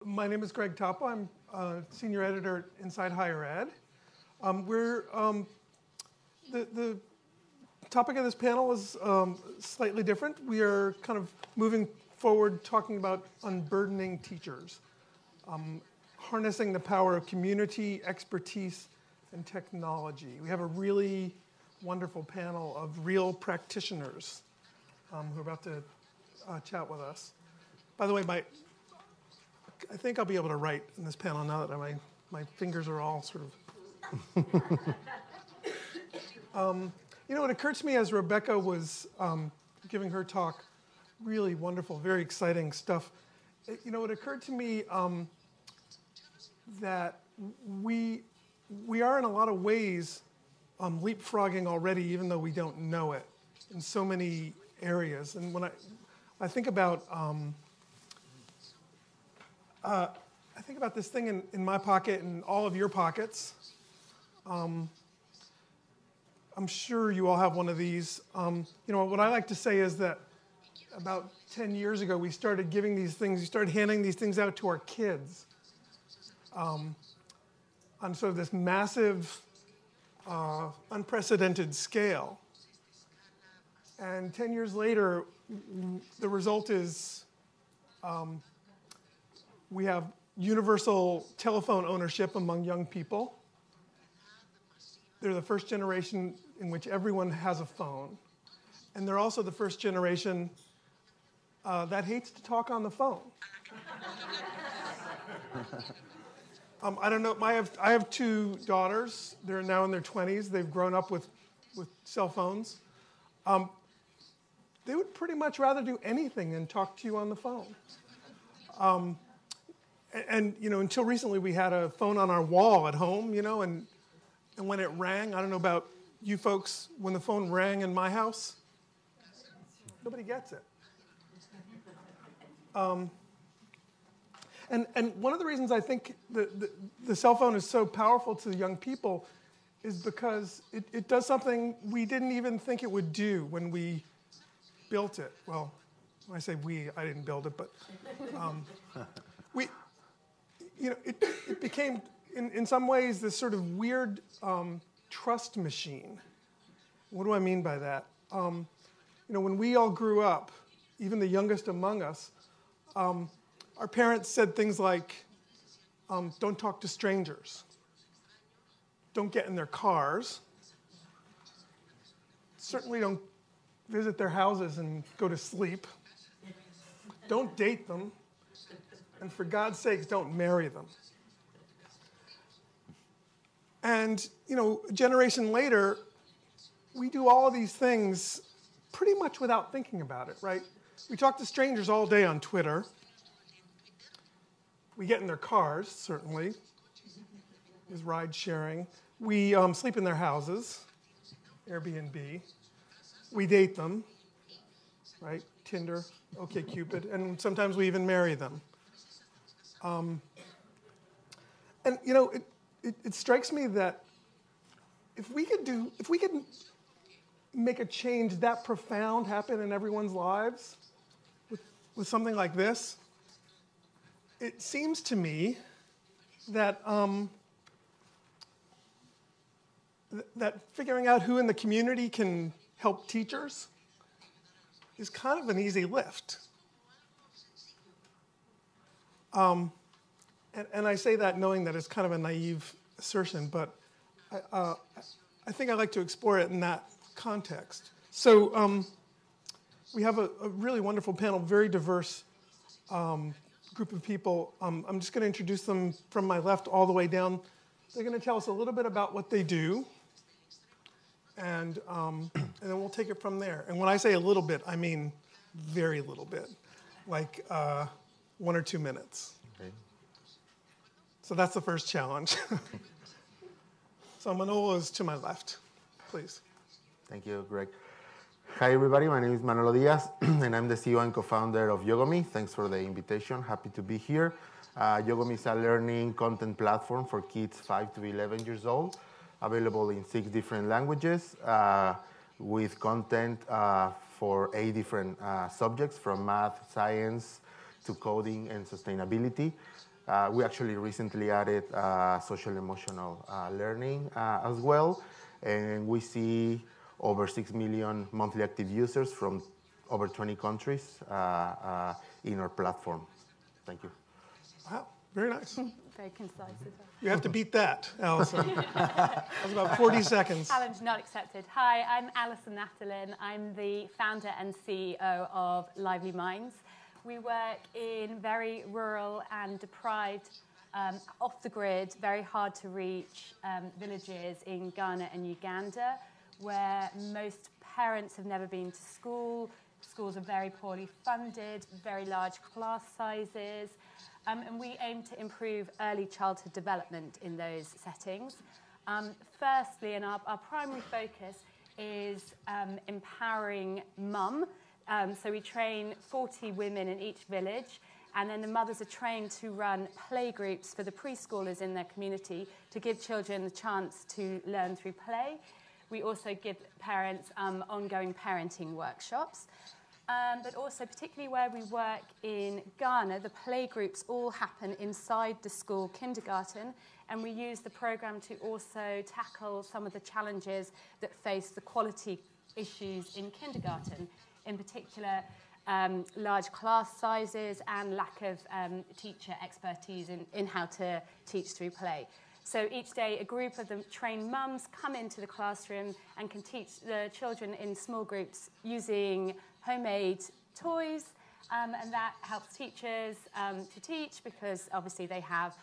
My name is Greg Toppa. I'm a senior editor at Inside Higher Ed. The topic of this panel is slightly different. We are kind of moving forward talking about unburdening teachers, harnessing the power of community, expertise, and technology. We have a really wonderful panel of real practitioners who are about to chat with us. By the way, I think I'll be able to write in this panel now that my fingers are all sort of... it occurred to me as Rebecca was giving her talk, really wonderful, very exciting stuff. It occurred to me that we are in a lot of ways leapfrogging already, even though we don't know it, in so many areas. And when I think about this thing in my pocket and all of your pockets. I'm sure you all have one of these. What I like to say is that about 10 years ago, we started giving these things, we started handing these things out to our kids on sort of this massive, unprecedented scale. And 10 years later, the result is we have universal telephone ownership among young people. They're the first generation in which everyone has a phone. And they're also the first generation that hates to talk on the phone. I don't know, I have two daughters. They're now in their 20s. They've grown up with cell phones. They would pretty much rather do anything than talk to you on the phone. And until recently, we had a phone on our wall at home, and when it rang, I don't know about you folks, when the phone rang in my house, nobody gets it. And one of the reasons I think the cell phone is so powerful to the young people is because it does something we didn't even think it would do when we built it. Well, when I say we, I didn't build it, but it became, in some ways, this sort of weird trust machine. What do I mean by that? When we all grew up, even the youngest among us, our parents said things like, don't talk to strangers. Don't get in their cars. Certainly don't visit their houses and go to sleep. Don't date them. And for God's sakes, don't marry them. And, a generation later, we do all of these things pretty much without thinking about it, right? We talk to strangers all day on Twitter. We get in their cars, certainly. There's ride sharing. We sleep in their houses, Airbnb. We date them, right? Tinder, OkCupid, and sometimes we even marry them. It strikes me that if we could make a change that profound happen in everyone's lives with something like this, it seems to me that that figuring out who in the community can help teachers is kind of an easy lift. And I say that knowing that it's kind of a naive assertion, but I think I'd like to explore it in that context. So we have a really wonderful panel, very diverse group of people. I'm just going to introduce them from my left all the way down. They're going to tell us a little bit about what they do, and then we'll take it from there. And when I say a little bit, I mean very little bit, like 1 or 2 minutes. Okay. So that's the first challenge. So Manolo is to my left, please. Thank you, Greg. Hi, everybody. My name is Manolo Diaz, and I'm the CEO and co-founder of Yagami. Thanks for the invitation. Happy to be here. Yagami is a learning content platform for kids 5 to 11 years old, available in 6 different languages, with content for 8 different subjects, from math, science, to coding and sustainability. We actually recently added social emotional learning as well, and we see over 6 million monthly active users from over 20 countries in our platform. Thank you. Wow, very nice. Very concise as well. You have to beat that, Alison. That was about 40 seconds. Challenge not accepted. Hi, I'm Alison Nathalin. I'm the founder and CEO of Lively Minds. We work in very rural and deprived, off the grid, very hard to reach villages in Ghana and Uganda, where most parents have never been to school. Schools are very poorly funded, very large class sizes, and we aim to improve early childhood development in those settings. Firstly, and our primary focus is empowering mum. So we train 40 women in each village, and then the mothers are trained to run play groups for the preschoolers in their community to give children the chance to learn through play. We also give parents ongoing parenting workshops. But also, particularly where we work in Ghana, the play groups all happen inside the school kindergarten, and we use the program to also tackle some of the challenges that face the quality issues in kindergarten, in particular large class sizes and lack of teacher expertise in how to teach through play. So each day, a group of the trained mums come into the classroom and can teach the children in small groups using homemade toys, and that helps teachers to teach because obviously they have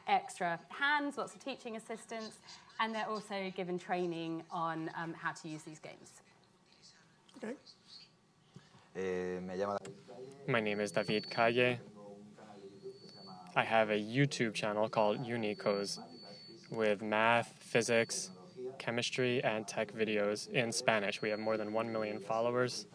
extra hands, lots of teaching assistants, and they're also given training on how to use these games. Okay. My name is David Calle. I have a YouTube channel called Unicos with math, physics, chemistry, and tech videos in Spanish. We have more than 1 million followers,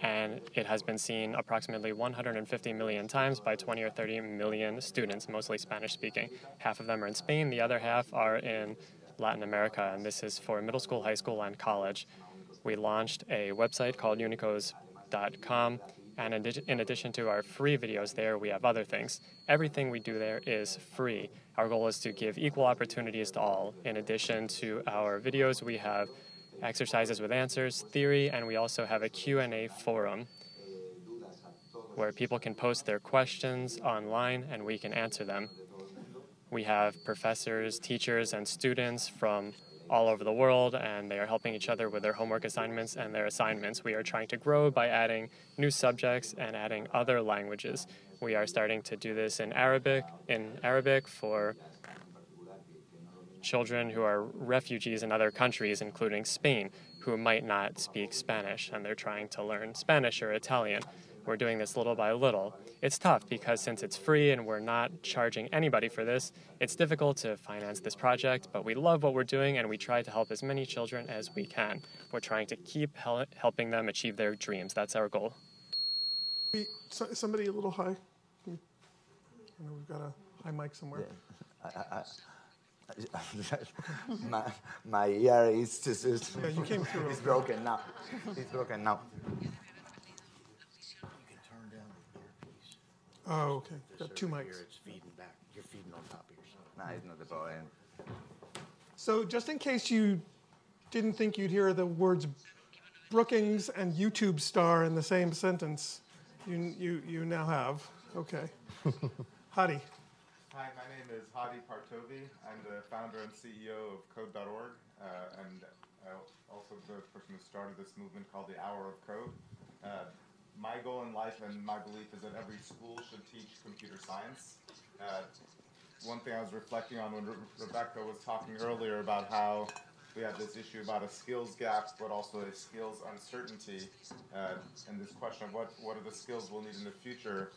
and it has been seen approximately 150 million times by 20 or 30 million students, mostly Spanish-speaking. Half of them are in Spain, the other half are in Latin America, and this is for middle school, high school, and college. We launched a website called unicos.com, and in addition to our free videos there, we have other things. Everything we do there is free. Our goal is to give equal opportunities to all. In addition to our videos, we have exercises with answers, theory, and we also have a Q&A forum where people can post their questions online and we can answer them. We have professors, teachers, and students from all over the world, and they are helping each other with their homework assignments and their assignments. We are trying to grow by adding new subjects and adding other languages. We are starting to do this in Arabic for children who are refugees in other countries, including Spain, who might not speak Spanish, and they're trying to learn Spanish or Italian. We're doing this little by little. It's tough because since it's free and we're not charging anybody for this, it's difficult to finance this project, but we love what we're doing and we try to help as many children as we can. We're trying to keep helping them achieve their dreams. That's our goal. Somebody a little high? I know we've got a high mic somewhere. Yeah. my ear is just... Yeah, you came through. It's broken now. It's broken now. Oh, okay. Got two mics. It's feeding back. You're feeding on top of yourself. No, it's not the problem. So just in case you didn't think you'd hear the words Brookings and YouTube star in the same sentence, you now have. Okay. Hadi. Hi, my name is Hadi Partovi. I'm the founder and CEO of Codeorg, and also the person who started this movement called the Hour of Code. My goal in life and my belief is that every school should teach computer science. One thing I was reflecting on when Rebecca was talking earlier about how we have this issue about a skills gap, but also a skills uncertainty, and this question of what are the skills we'll need in the future.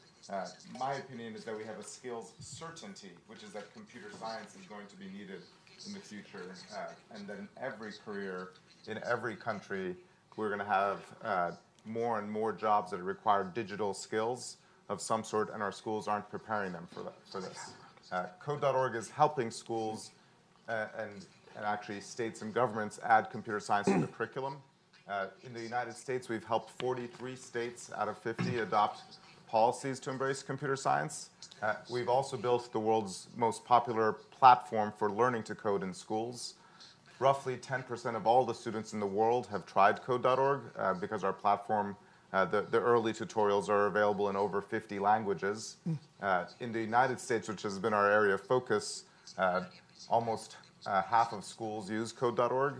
My opinion is that we have a skills certainty, which is that computer science is going to be needed in the future, and that in every career, in every country, we're going to have more and more jobs that require digital skills of some sort, and our schools aren't preparing them for this. Code.org is helping schools and actually states and governments add computer science to the curriculum. In the United States, we've helped 43 states out of 50 adopt policies to embrace computer science. We've also built the world's most popular platform for learning to code in schools. Roughly 10% of all the students in the world have tried Code.org because our platform, the early tutorials are available in over 50 languages. In the United States, which has been our area of focus, almost half of schools use Code.org.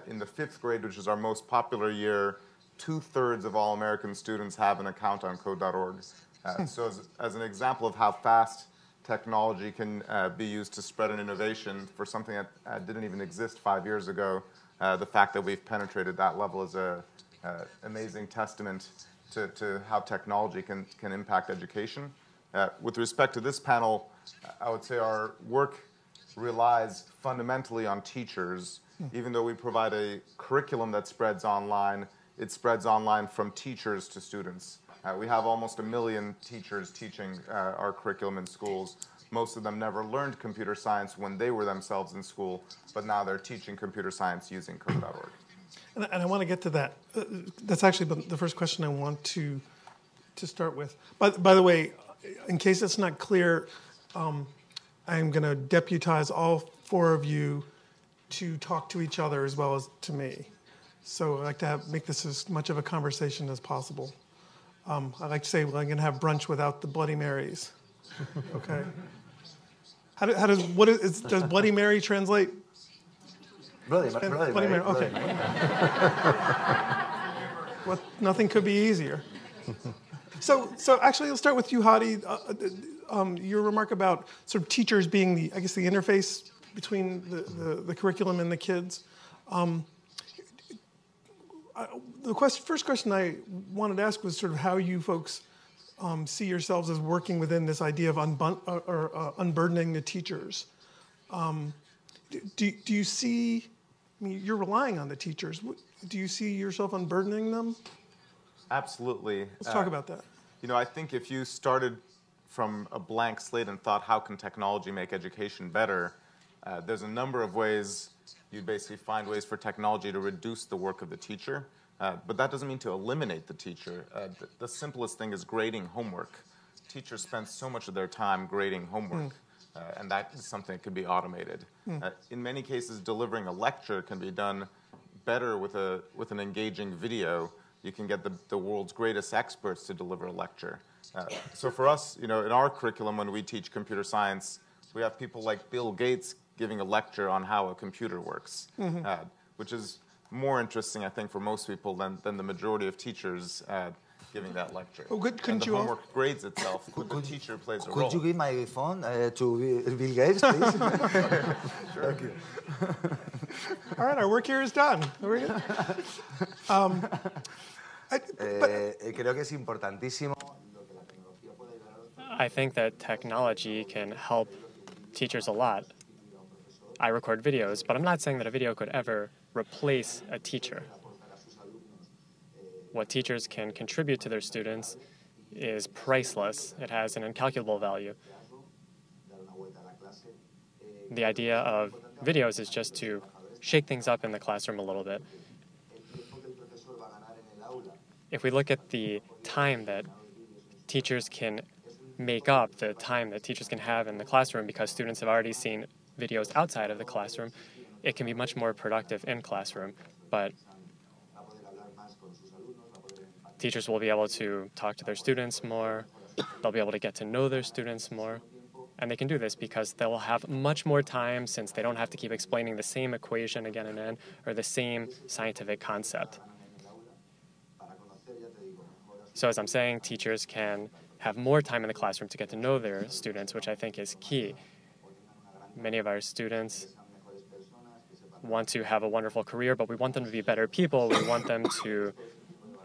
In the 5th grade, which is our most popular year, 2/3 of all American students have an account on Code.org. So as an example of how fast technology can be used to spread an innovation for something that didn't even exist 5 years ago, the fact that we've penetrated that level is an amazing testament to how technology can impact education. With respect to this panel, I would say our work relies fundamentally on teachers. Even though we provide a curriculum that spreads online, it spreads online from teachers to students. We have almost 1 million teachers teaching our curriculum in schools. Most of them never learned computer science when they were themselves in school, but now they're teaching computer science using Code.org. And I want to get to that. That's actually the first question I want to start with. By the way, in case it's not clear, I'm going to deputize all 4 of you to talk to each other as well as to me. So I like to make this as much of a conversation as possible. I like to say, well, I'm going to have brunch without the Bloody Marys. Okay. Does Bloody Mary translate? Bloody Mary. Okay. Well, nothing could be easier. So actually, let's start with you, Hadi. Your remark about sort of teachers being the interface between the curriculum and the kids. First question I wanted to ask was sort of how you folks see yourselves as working within this idea of unburdening the teachers. Do you see? I mean, you're relying on the teachers. Do you see yourself unburdening them? Absolutely. Let's talk about that. I think if you started from a blank slate and thought, how can technology make education better? There's a number of ways you'd basically find ways for technology to reduce the work of the teacher. But that doesn't mean to eliminate the teacher. The simplest thing is grading homework. Teachers spend so much of their time grading homework, and that is something that can be automated. In many cases, delivering a lecture can be done better with an engaging video. You can get the world's greatest experts to deliver a lecture. So for us, in our curriculum, when we teach computer science, we have people like Bill Gates giving a lecture on how a computer works, which is more interesting, I think, for most people than the majority of teachers giving that lecture. Oh, good. And the homework grades itself, but the teacher plays a role. Could you give my phone to Bill Gates, please? Sure. Thank you. All right, our work here is done. Very good. Creo que es importantísimo. I think that technology can help teachers a lot. I record videos, but I'm not saying that a video could ever replace a teacher. What teachers can contribute to their students is priceless. It has an incalculable value. The idea of videos is just to shake things up in the classroom a little bit. If we look at the time that teachers can make up, the time that teachers can have in the classroom because students have already seen videos outside of the classroom, it can be much more productive in classroom. But teachers will be able to talk to their students more, they'll be able to get to know their students more, and they can do this because they'll have much more time since they don't have to keep explaining the same equation again and again or the same scientific concept. So as I'm saying, teachers can have more time in the classroom to get to know their students, which I think is key. Many of our students want to have a wonderful career, but we want them to be better people. We want them to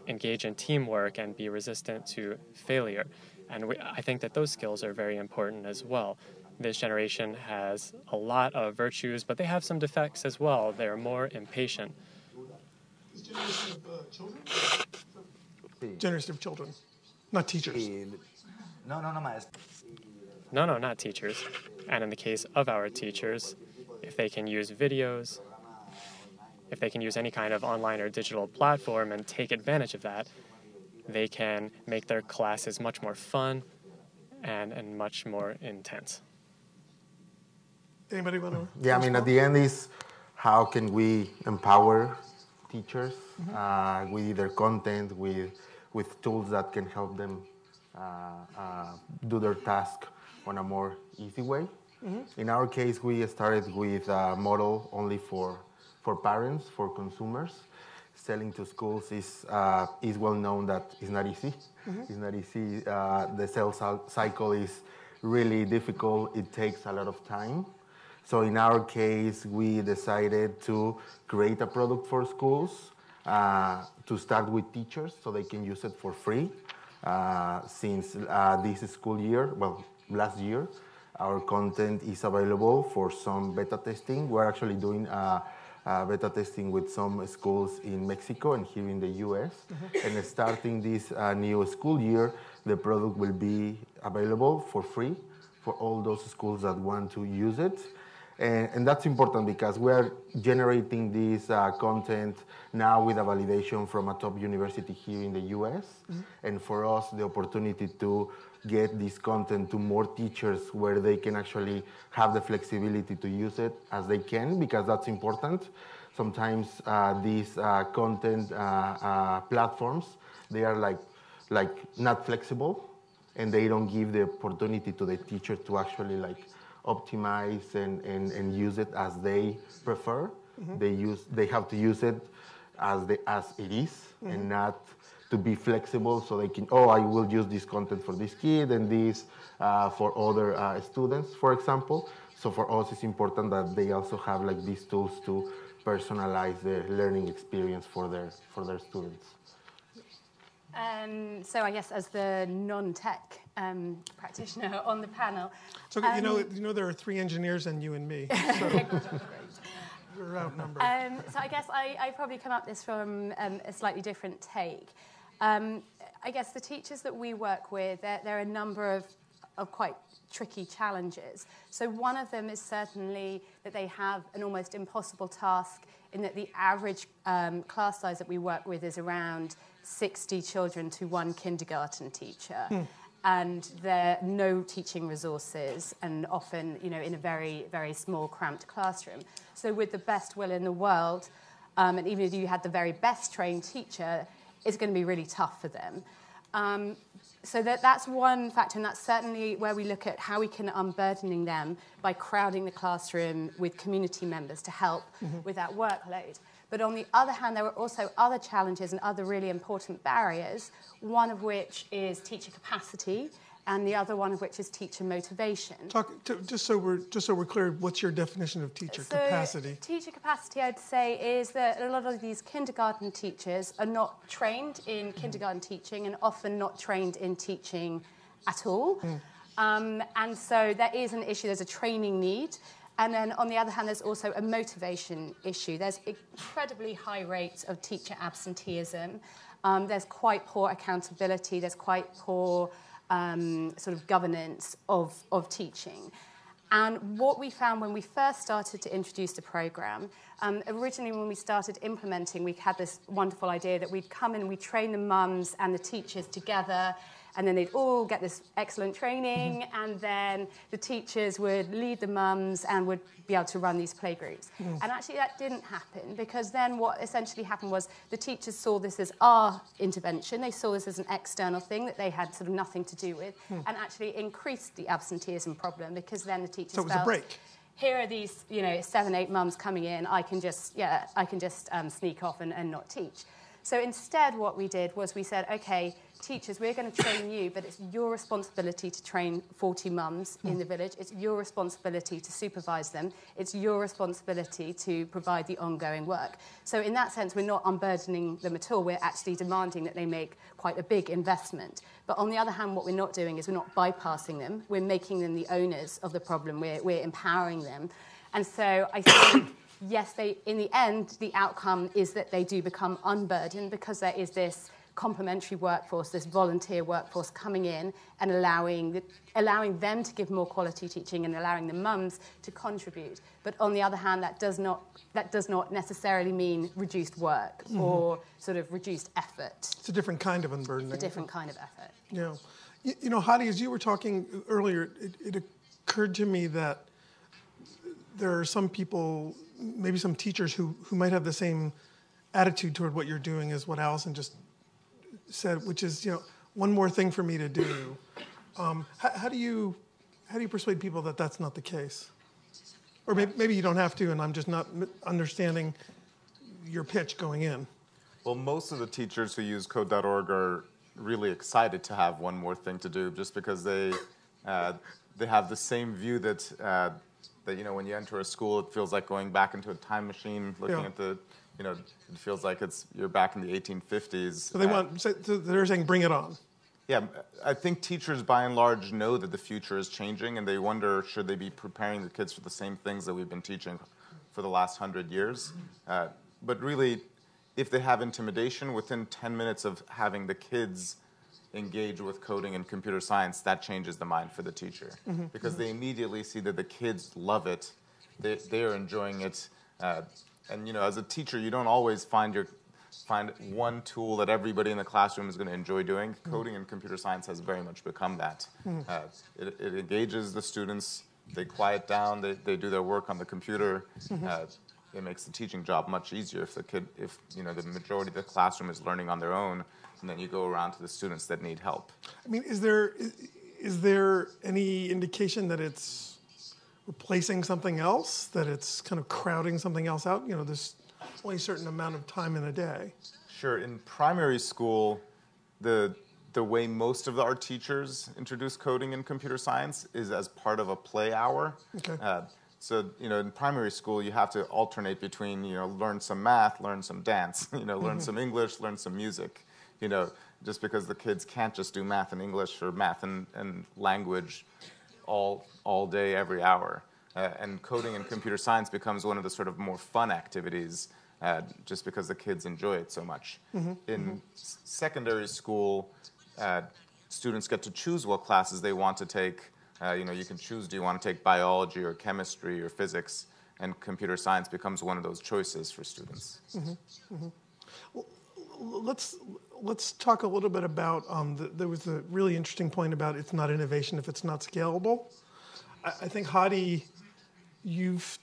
engage in teamwork and be resistant to failure. And I think that those skills are very important as well. This generation has a lot of virtues, but they have some defects as well. They're more impatient. Is generation of children? Generation of children, not teachers. No, maestro. No, not teachers. And in the case of our teachers, if they can use videos, if they can use any kind of online or digital platform and take advantage of that, they can make their classes much more fun and much more intense. Anybody want to? Yeah, I mean, at the end is how can we empower teachers with either content, with tools that can help them do their task on a more easy way. In our case, we started with a model only for parents, for consumers. Selling to schools is well known that it's not easy. It's not easy. The sales cycle is really difficult. It takes a lot of time. So in our case, we decided to create a product for schools, to start with teachers so they can use it for free. Since this school year, well, last year, our content is available for some beta testing. We're actually doing beta testing with some schools in Mexico and here in the US. And starting this new school year, the product will be available for free for all those schools that want to use it. And that's important because we're generating this content now with a validation from a top university here in the US. And for us, the opportunity to get this content to more teachers where they can actually have the flexibility to use it as they can, because that's important. Sometimes these content platforms, they are like not flexible, and they don't give the opportunity to the teacher to actually optimize and use it as they prefer. They have to use it as it is, and not to be flexible, so they can, I will use this content for this kid and this for other students, for example. So for us, it's important that they also have these tools to personalize the learning experience for their students. So I guess as the non-tech practitioner on the panel. So there are 3 engineers and you and me. So we're outnumbered. So I guess I probably come at this from a slightly different take. I guess the teachers that we work with, there are a number of quite tricky challenges. So one of them is certainly that they have an almost impossible task in that the average class size that we work with is around 60 children to 1 kindergarten teacher. And there are no teaching resources, and often, in a very, very small, cramped classroom. So with the best will in the world, and even if you had the very best trained teacher, it's going to be really tough for them. So that's one factor, and that's certainly where we look at how we can unburdening them by crowding the classroom with community members to help with that workload. But on the other hand, there are also other challenges and other really important barriers, one of which is teacher capacity, and the other one of which is teacher motivation. Just so we're clear, what's your definition of teacher capacity? Teacher capacity, I'd say, is that a lot of these kindergarten teachers are not trained in kindergarten teaching and often not trained in teaching at all. And so there is an issue, there's a training need. And then on the other hand, there's also a motivation issue. There's incredibly high rates of teacher absenteeism. There's quite poor accountability. There's quite poor sort of governance of teaching. And what we found when we first started to introduce the program, originally when we started implementing, we had this wonderful idea that we'd come in and we'd train the mums and the teachers together, and then they'd all get this excellent training, and then the teachers would lead the mums and would be able to run these playgroups. And actually that didn't happen, because then what essentially happened was the teachers saw this as our intervention. They saw this as an external thing that they had sort of nothing to do with, and actually increased the absenteeism problem, because then the teachers felt, a break. Here are these 7, 8 mums coming in, I can just sneak off and not teach. So instead what we did was we said, okay, teachers, we're going to train you, but it's your responsibility to train 40 mums in the village. It's your responsibility to supervise them. It's your responsibility to provide the ongoing work. So in that sense, we're not unburdening them at all. We're actually demanding that they make quite a big investment. But on the other hand, what we're not doing is we're not bypassing them. We're making them the owners of the problem. We're empowering them. And so I think, yes, in the end, the outcome is that they do become unburdened, because there is this complementary workforce, this volunteer workforce coming in and allowing them to give more quality teaching and allowing the mums to contribute. But on the other hand, that does not necessarily mean reduced work or sort of reduced effort. It's a different kind of unburdening. It's a different kind of effort. Yeah. You know, Hadi, as you were talking earlier, it occurred to me that there are some people, maybe some teachers who might have the same attitude toward what you're doing as what Allison just said, which is, you know, one more thing for me to do. How do you persuade people that that's not the case? Or maybe you don't have to, and I'm just not understanding your pitch going in. Well, most of the teachers who use Code.org are really excited to have one more thing to do, just because they have the same view that you know, when you enter a school, it feels like going back into a time machine, looking at the, you know, it feels like you're back in the 1850s. So they're saying, bring it on. Yeah, I think teachers by and large know that the future is changing, and they wonder, should they be preparing the kids for the same things that we've been teaching for the last 100 years? But really, if they have intimidation, within 10 minutes of having the kids engage with coding and computer science, that changes the mind for the teacher. Because they immediately see that the kids love it, they are enjoying it. And you know, as a teacher, you don't always find one tool that everybody in the classroom is going to enjoy doing. Coding and computer science has very much become that. It engages the students, they quiet down, they do their work on the computer. It makes the teaching job much easier if you know, the majority of the classroom is learning on their own, and then you go around to the students that need help. I mean, is there any indication that it's replacing something else, that it's kind of crowding something else out? You know, there's only a certain amount of time in a day. Sure. In primary school, the way most of our teachers introduce coding and computer science is as part of a play hour. Okay. So, you know, in primary school, you have to alternate between, you know, learn some math, learn some dance, you know, learn some English, learn some music. You know, just because the kids can't just do math and English or math and language all day, every hour. And coding and computer science becomes one of the sort of more fun activities just because the kids enjoy it so much. In secondary school, students get to choose what classes they want to take. You know, you can choose, do you want to take biology or chemistry or physics? And computer science becomes one of those choices for students. Well, let's talk a little bit about, there was a really interesting point about it's not innovation if it's not scalable. I think, Hadi, you've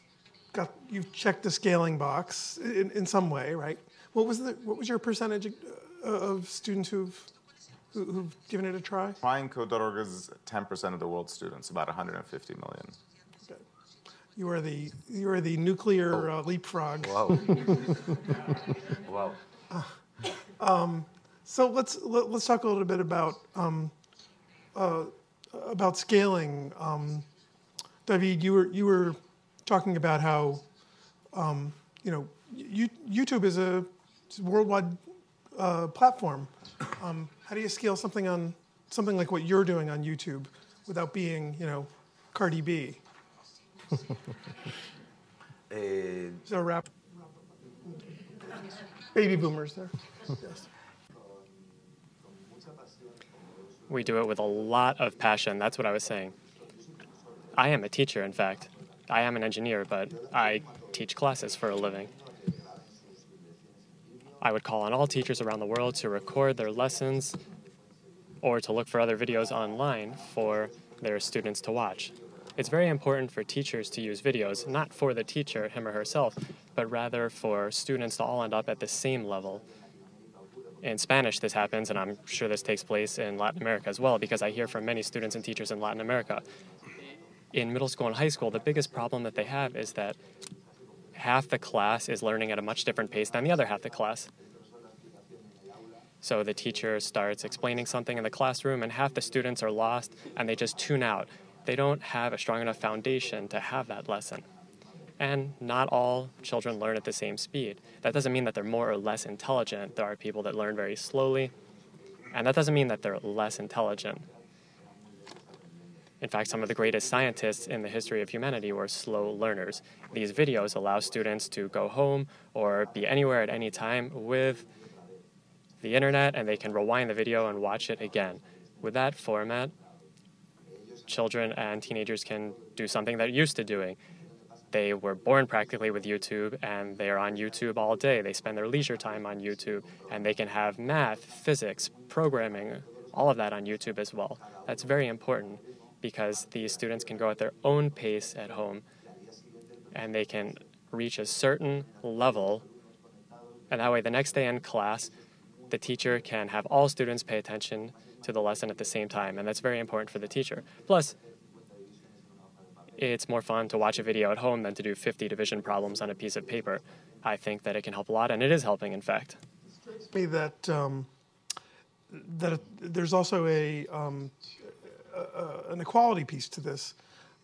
checked the scaling box in some way, right? What was your percentage of students who've given it a try? Trying Code.org is 10% of the world's students, about 150 million. Okay. You are the nuclear leapfrog. Wow. Wow. So let's talk a little bit about scaling. David, you were talking about how you know, YouTube is a worldwide platform. How do you scale something like what you're doing on YouTube without being, you know, Cardi B? So rap. Baby boomers there. Yes. We do it with a lot of passion. That's what I was saying. I am a teacher, in fact. I am an engineer, but I teach classes for a living. I would call on all teachers around the world to record their lessons or to look for other videos online for their students to watch. It's very important for teachers to use videos, not for the teacher, him or herself, but rather for students to all end up at the same level. In Spanish, this happens, and I'm sure this takes place in Latin America as well, because I hear from many students and teachers in Latin America. In middle school and high school, the biggest problem that they have is that half the class is learning at a much different pace than the other half the class. So the teacher starts explaining something in the classroom, and half the students are lost, and they just tune out. They don't have a strong enough foundation to have that lesson. And not all children learn at the same speed. That doesn't mean that they're more or less intelligent. There are people that learn very slowly, and that doesn't mean that they're less intelligent. In fact, some of the greatest scientists in the history of humanity were slow learners. These videos allow students to go home or be anywhere at any time with the internet and they can rewind the video and watch it again. With that format, children and teenagers can do something they're used to doing. They were born practically with YouTube, and they are on YouTube all day. They spend their leisure time on YouTube, and they can have math, physics, programming, all of that on YouTube as well. That's very important because these students can grow at their own pace at home, and they can reach a certain level, and that way the next day in class, the teacher can have all students pay attention to the lesson at the same time, and that's very important for the teacher. Plus, it's more fun to watch a video at home than to do 50 division problems on a piece of paper. I think that it can help a lot, and it is helping, in fact. Me that there's also an equality piece to this.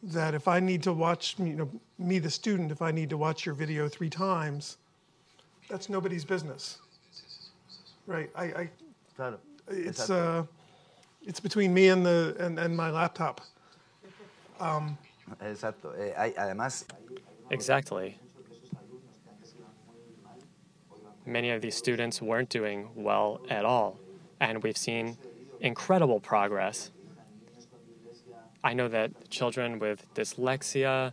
That if I need to watch, me the student, if I need to watch your video 3 times, that's nobody's business, right? Claro. It's between me and my laptop. Exacto. Además, Exactly. Many of these students weren't doing well at all, and we've seen incredible progress. I know that children with dyslexia,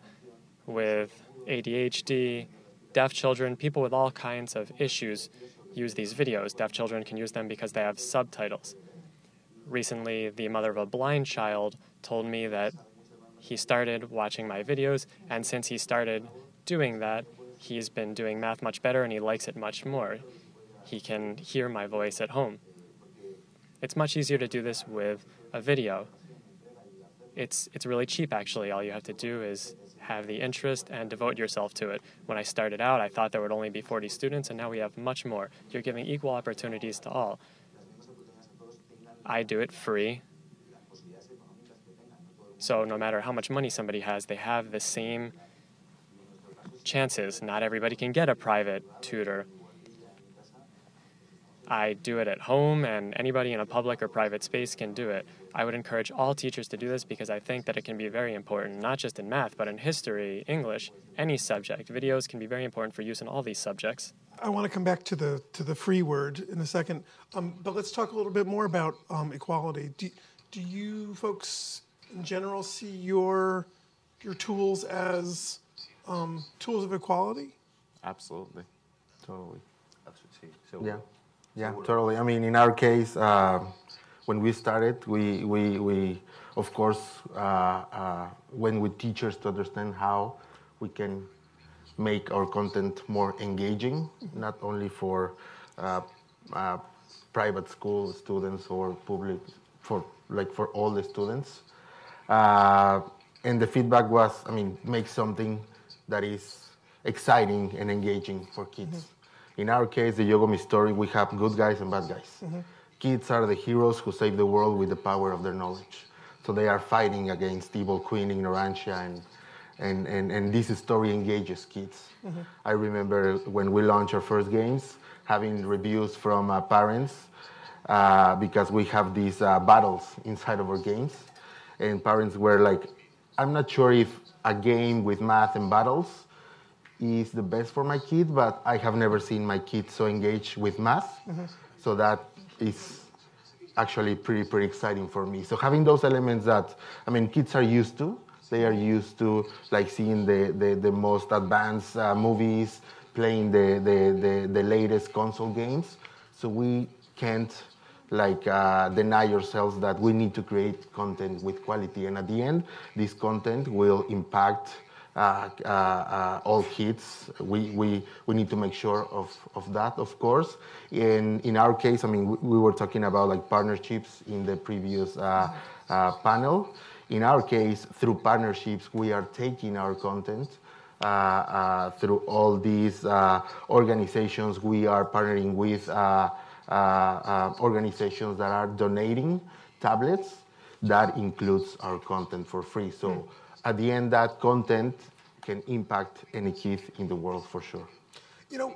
with ADHD, deaf children, people with all kinds of issues use these videos. Deaf children can use them because they have subtitles. Recently, the mother of a blind child told me that he started watching my videos, and since he started doing that, he's been doing math much better and he likes it much more. He can hear my voice at home. It's much easier to do this with a video. It's really cheap, actually. All you have to do is have the interest and devote yourself to it. When I started out, I thought there would only be 40 students, and now we have much more. You're giving equal opportunities to all. I do it free. So no matter how much money somebody has, they have the same chances. Not everybody can get a private tutor. I do it at home, and anybody in a public or private space can do it. I would encourage all teachers to do this because I think that it can be very important, not just in math, but in history, English, any subject. Videos can be very important for use in all these subjects. I want to come back to the free word in a second, but let's talk a little bit more about equality. Do you folks in general see your tools as tools of equality? Absolutely. Totally. seguro. Yeah. Yeah, totally. I mean, in our case, when we started, we of course, went with teachers to understand how we can make our content more engaging, not only for private school students or public, for all the students. And the feedback was, I mean, make something that is exciting and engaging for kids. In our case, the Yagami story, we have good guys and bad guys. Kids are the heroes who save the world with the power of their knowledge. So they are fighting against evil Queen Ignorantia, and this story engages kids. I remember when we launched our first games, having reviews from parents, because we have these battles inside of our games. And parents were like, I'm not sure if a game with math and battles is the best for my kid, but I have never seen my kid so engaged with math. So that is actually pretty exciting for me. So having those elements that, I mean, kids are used to. They are used to like seeing the most advanced movies, playing the latest console games. So we can't deny ourselves that we need to create content with quality. And at the end, this content will impact all kids. We need to make sure of that, of course. In our case, I mean, we were talking about like partnerships in the previous panel. In our case, through partnerships, we are taking our content through all these organizations. We are partnering with organizations that are donating tablets. That includes our content for free. So at the end, that content can impact any kid in the world for sure. You know,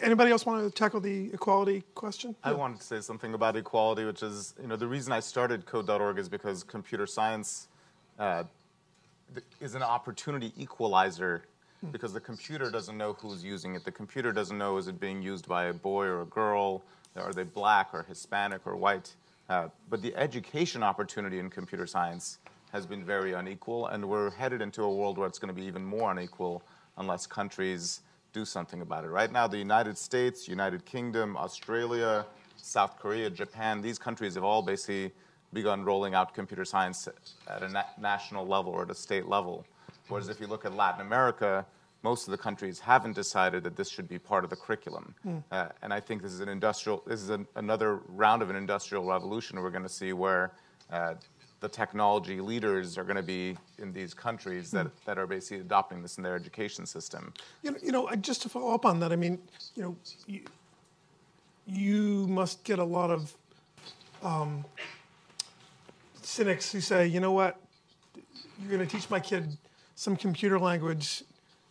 anybody else want to tackle the equality question? I wanted to say something about equality, which is, the reason I started Codeorg is because computer science is an opportunity equalizer, because the computer doesn't know who's using it. The computer doesn't know, is it being used by a boy or a girl, Are they black or Hispanic or white? But the education opportunity in computer science has been very unequal, and we're headed into a world where it's going to be even more unequal unless countries do something about it. Right now, the United States, United Kingdom, Australia, South Korea, Japan, these countries have all basically begun rolling out computer science at a national level or at a state level. Whereas if you look at Latin America, most of the countries haven't decided that this should be part of the curriculum. And I think this is another round of an industrial revolution we're going to see where the technology leaders are going to be in these countries that are basically adopting this in their education system. Just to follow up on that, I mean, you must get a lot of cynics who say, you know what, you're going to teach my kid some computer language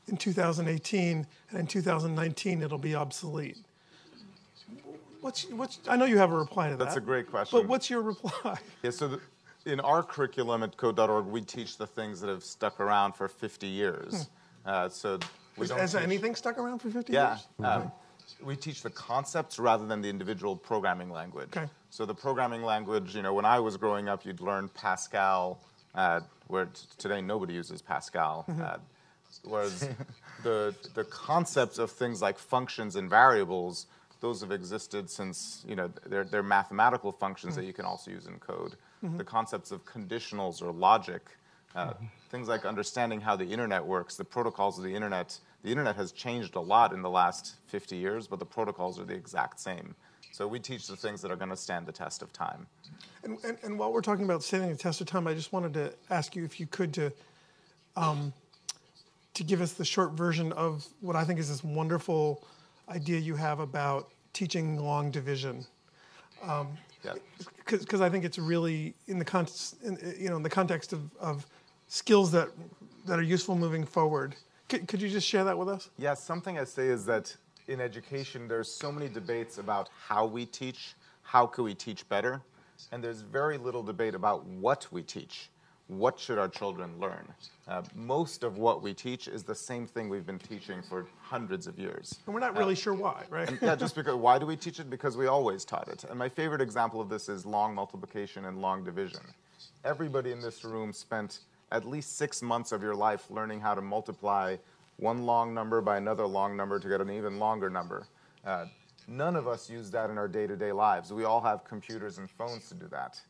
in 2018, and in 2019 it'll be obsolete. I know you have a reply to that. That's a great question. But what's your reply? Yeah, so in our curriculum at Codeorg, we teach the things that have stuck around for 50 years. Has anything stuck around for 50 years? years? Yeah. We teach the concepts rather than the individual programming language. Okay. So the programming language, when I was growing up, you'd learn Pascal, where today nobody uses Pascal. Whereas the concepts of things like functions and variables, those have existed since, they're mathematical functions that you can also use in code. The concepts of conditionals or logic, things like understanding how the internet works, the protocols of the internet has changed a lot in the last 50 years, but the protocols are the exact same. So we teach the things that are going to stand the test of time. And while we're talking about standing the test of time, I just wanted to ask you if you could to give us the short version of what I think is this wonderful idea you have about teaching long division. Because I think it's really in the context of skills that are useful moving forward. Could you just share that with us? Yeah, something I say is that in education, there's so many debates about how we teach, how can we teach better, and there's very little debate about what we teach. What should our children learn? Most of what we teach is the same thing we've been teaching for hundreds of years. And we're not really sure why, right? Just because. Why do we teach it? Because we always taught it. And my favorite example of this is long multiplication and long division. Everybody in this room spent at least 6 months of your life learning how to multiply one long number by another long number to get an even longer number. None of us use that in our day-to-day lives. We all have computers and phones to do that.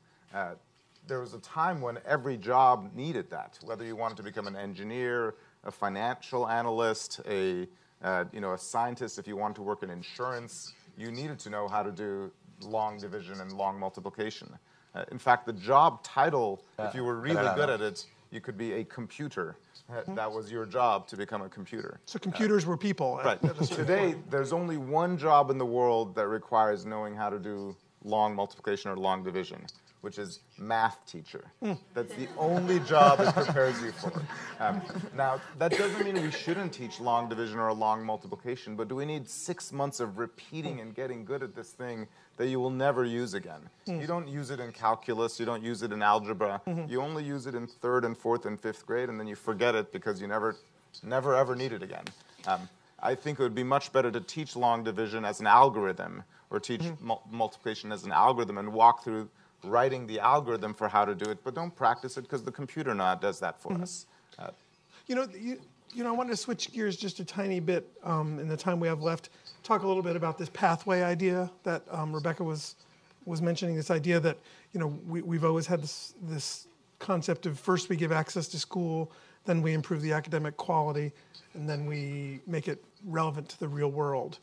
There was a time when every job needed that, whether you wanted to become an engineer, a financial analyst, a scientist. If you wanted to work in insurance, you needed to know how to do long division and long multiplication. In fact, the job title, if you were really good at it, you could be a computer. That was your job, to become a computer. So computers were people. Right. Today, there's only one job in the world that requires knowing how to do long multiplication or long division, which is math teacher. That's the only job it prepares you for. Now, that doesn't mean we shouldn't teach long division or long multiplication, but do we need 6 months of repeating and getting good at this thing that you will never use again? You don't use it in calculus, you don't use it in algebra, you only use it in 3rd and 4th and 5th grade, and then you forget it because you never ever need it again. I think it would be much better to teach long division as an algorithm, or teach multiplication as an algorithm and walk through writing the algorithm for how to do it, but don't practice it because the computer now does that for us. I wanted to switch gears just a tiny bit in the time we have left. Talk a little bit about this pathway idea that Rebecca was mentioning. This idea that we've always had this concept of first we give access to school, then we improve the academic quality, and then we make it relevant to the real world.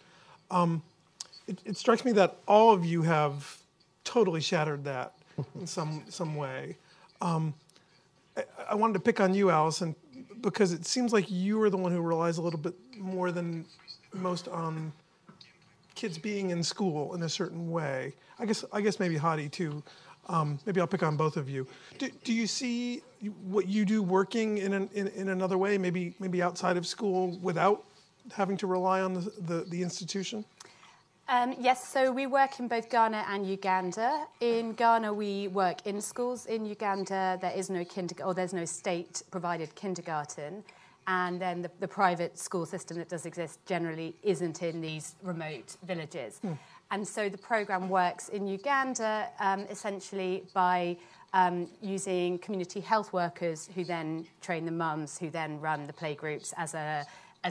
It strikes me that all of you have totally shattered that in some way. I wanted to pick on you, Allison, because it seems like you are the one who relies a little bit more than most on kids being in school in a certain way. I guess maybe Hadi too. Maybe I'll pick on both of you. Do you see what you do working in another way, maybe outside of school, without having to rely on the institution? Yes, so we work in both Ghana and Uganda. In Ghana, we work in schools. In Uganda, there is no there's no state-provided kindergarten, and then the private school system that does exist generally isn't in these remote villages. And so the program works in Uganda essentially by using community health workers who then train the mums, who then run the playgroups as a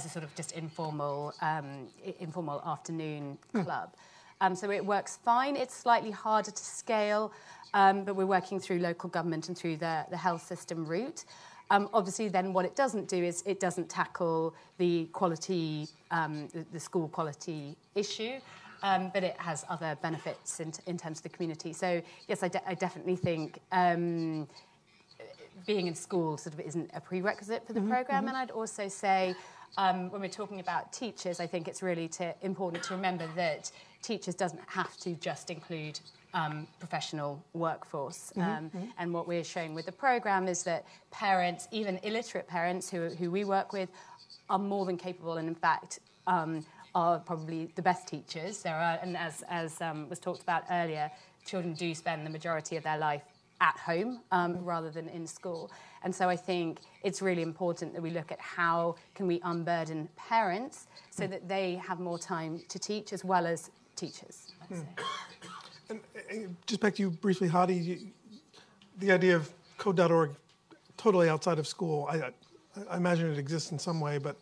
sort of just informal afternoon club. So it works fine. It's slightly harder to scale, but we're working through local government and through the health system route. Obviously, then what it doesn't do is it doesn't tackle the quality, the school quality issue, but it has other benefits in terms of the community. So yes, I definitely think being in school sort of isn't a prerequisite for the program. And I'd also say when we're talking about teachers, I think it's really important to remember that teachers doesn't have to just include professional workforce. And what we're showing with the program is that parents, even illiterate parents who we work with, are more than capable and in fact are probably the best teachers. And as was talked about earlier, children do spend the majority of their life at home rather than in school. And so I think it's really important that we look at how can we unburden parents so that they have more time to teach as well as teachers. And just back to you briefly, Hadi, the idea of Code.org totally outside of school, I imagine it exists in some way, but...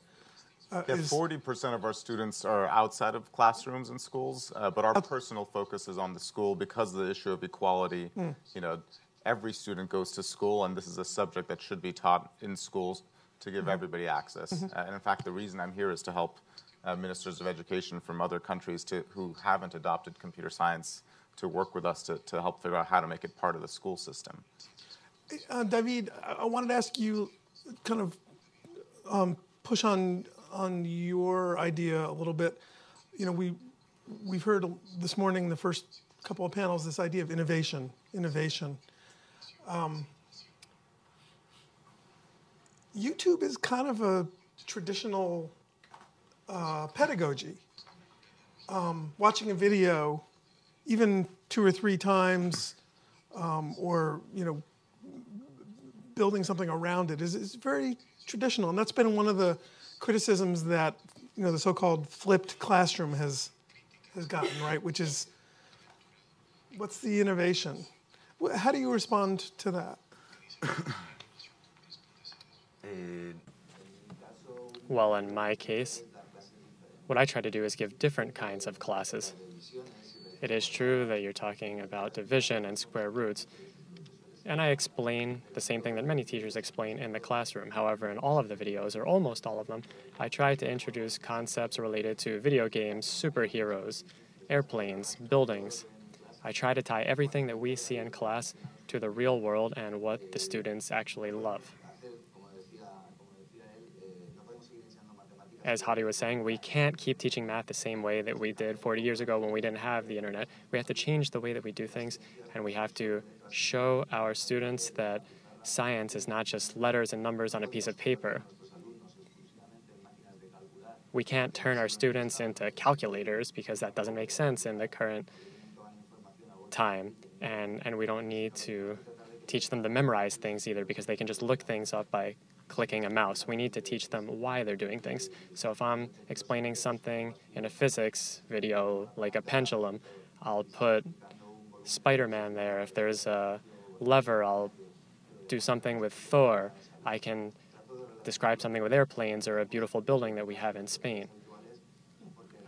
40% of our students are outside of classrooms and schools, but our personal focus is on the school because of the issue of equality. You know, every student goes to school, and this is a subject that should be taught in schools to give everybody access. And in fact, the reason I'm here is to help ministers of education from other countries who haven't adopted computer science to work with us to help figure out how to make it part of the school system. David, I wanted to ask you, kind of push on your idea a little bit. You know, we've heard this morning, the first couple of panels, this idea of innovation. YouTube is kind of a traditional pedagogy. Watching a video, even 2 or 3 times, or building something around it is very traditional, and that's been one of the criticisms that the so-called flipped classroom has gotten, right? Which is, what's the innovation? How do you respond to that? Well, in my case, what I try to do is give different kinds of classes. It is true that you're talking about division and square roots, and I explain the same thing that many teachers explain in the classroom. However, in all of the videos, or almost all of them, I try to introduce concepts related to video games, superheroes, airplanes, buildings. I try to tie everything that we see in class to the real world and what the students actually love. As Hadi was saying, we can't keep teaching math the same way that we did 40 years ago when we didn't have the internet. We have to change the way that we do things, and we have to show our students that science is not just letters and numbers on a piece of paper. We can't turn our students into calculators because that doesn't make sense in the current time, and we don't need to teach them to memorize things either because they can just look things up by clicking a mouse. We need to teach them why they're doing things. So if I'm explaining something in a physics video, like a pendulum, I'll put Spider-Man there. If there's a lever, I'll do something with Thor. I can describe something with airplanes or a beautiful building that we have in Spain.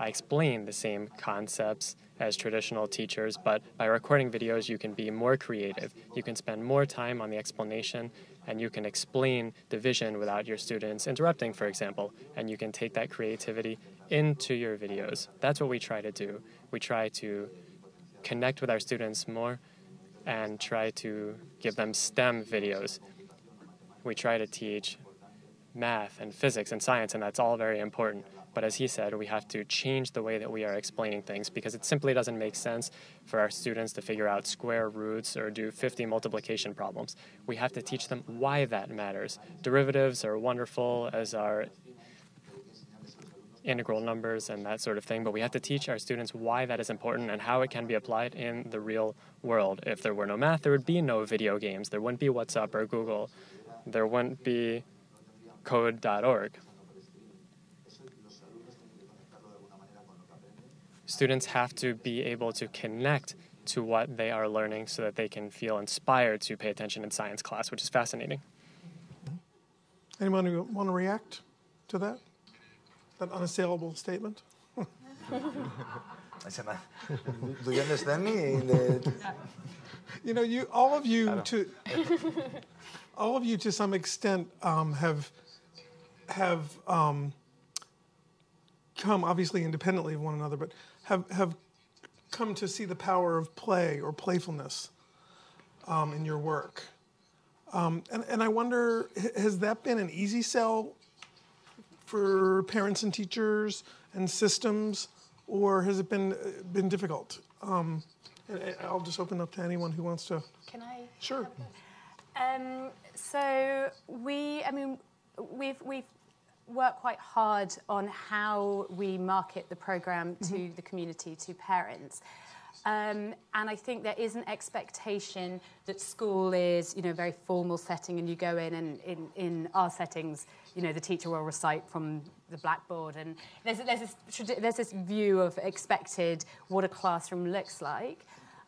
I explain the same concepts as traditional teachers, but by recording videos, you can be more creative. You can spend more time on the explanation, and you can explain division without your students interrupting, for example, and you can take that creativity into your videos. That's what we try to do. We try to connect with our students more and try to give them STEM videos. We try to teach math and physics and science, and that's all very important. But as he said, we have to change the way that we are explaining things because it simply doesn't make sense for our students to figure out square roots or do 50 multiplication problems. We have to teach them why that matters. Derivatives are wonderful, as are integral numbers and that sort of thing, but we have to teach our students why that is important and how it can be applied in the real world. If there were no math, there would be no video games. There wouldn't be WhatsApp or Google. There wouldn't be Code.org. students have to be able to connect to what they are learning so that they can feel inspired to pay attention in science class, which is fascinating. Anyone who want to react to that? That unassailable statement? Do you understand me? You know, all of you to some extent have come, obviously independently of one another, but have come to see the power of play or playfulness in your work. And I wonder, has that been an easy sell for parents and teachers and systems, or has it been difficult? And I'll just open up to anyone who wants to. Can I? Sure. So we've worked quite hard on how we market the program to the community, to parents. And I think there is an expectation that school is, a very formal setting, and you go in, and in our settings, the teacher will recite from the blackboard, and there's this view of expected what a classroom looks like.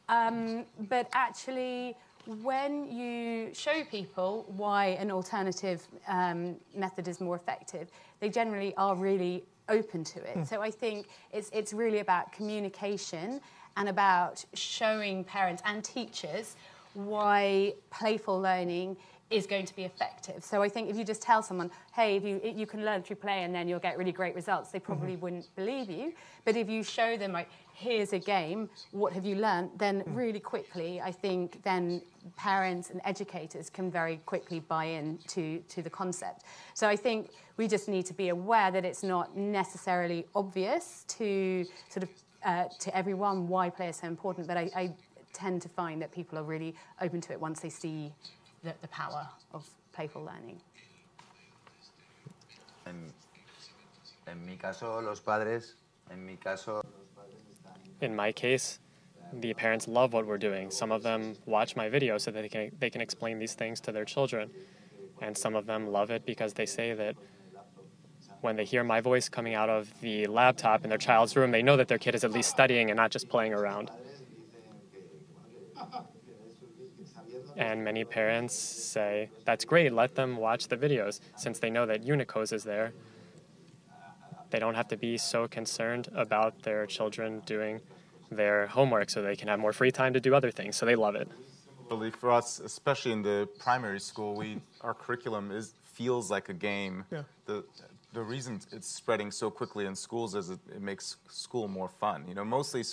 But actually, when you show people why an alternative method is more effective, they generally are really open to it. So I think it's really about communication and about showing parents and teachers why playful learning is going to be effective. So I think if you just tell someone, hey, if you can learn through play and then you'll get really great results, they probably wouldn't believe you. But if you show them, like, here's a game, what have you learned, then really quickly, I think then parents and educators can very quickly buy in to the concept. So I think we just need to be aware that it's not necessarily obvious to to everyone why play is so important, but I tend to find that people are really open to it once they see the power of playful learning. En mi caso, los padres, In my case, the parents love what we're doing. Some of them watch my videos so that they can explain these things to their children. And some of them love it because they say that when they hear my voice coming out of the laptop in their child's room, they know that their kid is at least studying and not just playing around. And many parents say, that's great, let them watch the videos. Since they know that Unicos is there, they don't have to be so concerned about their children doing their homework, so they can have more free time to do other things. So they love it. For us, especially in the primary school, our curriculum feels like a game. Yeah. The reason it's spreading so quickly in schools is it makes school more fun. Mostly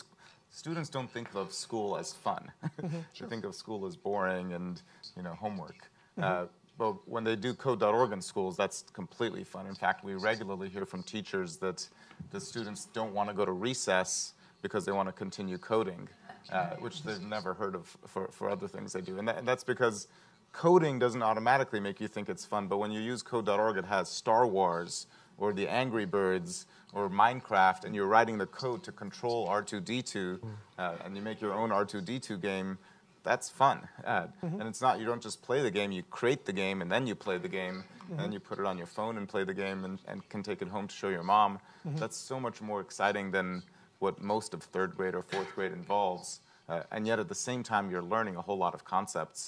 students don't think of school as fun. They think of school as boring and homework. But when they do Codeorg in schools, that's completely fun. In fact, we regularly hear from teachers that the students don't want to go to recess because they want to continue coding, which they've never heard of for other things they do. And that's because coding doesn't automatically make you think it's fun, but when you use Codeorg, it has Star Wars or the Angry Birds or Minecraft, and you're writing the code to control R2-D2, and you make your own R2-D2 game. That's fun. And it's not, you don't just play the game, you create the game and then you play the game, and then you put it on your phone and play the game and can take it home to show your mom. That's so much more exciting than what most of third grade or fourth grade involves. And yet at the same time, you're learning a whole lot of concepts.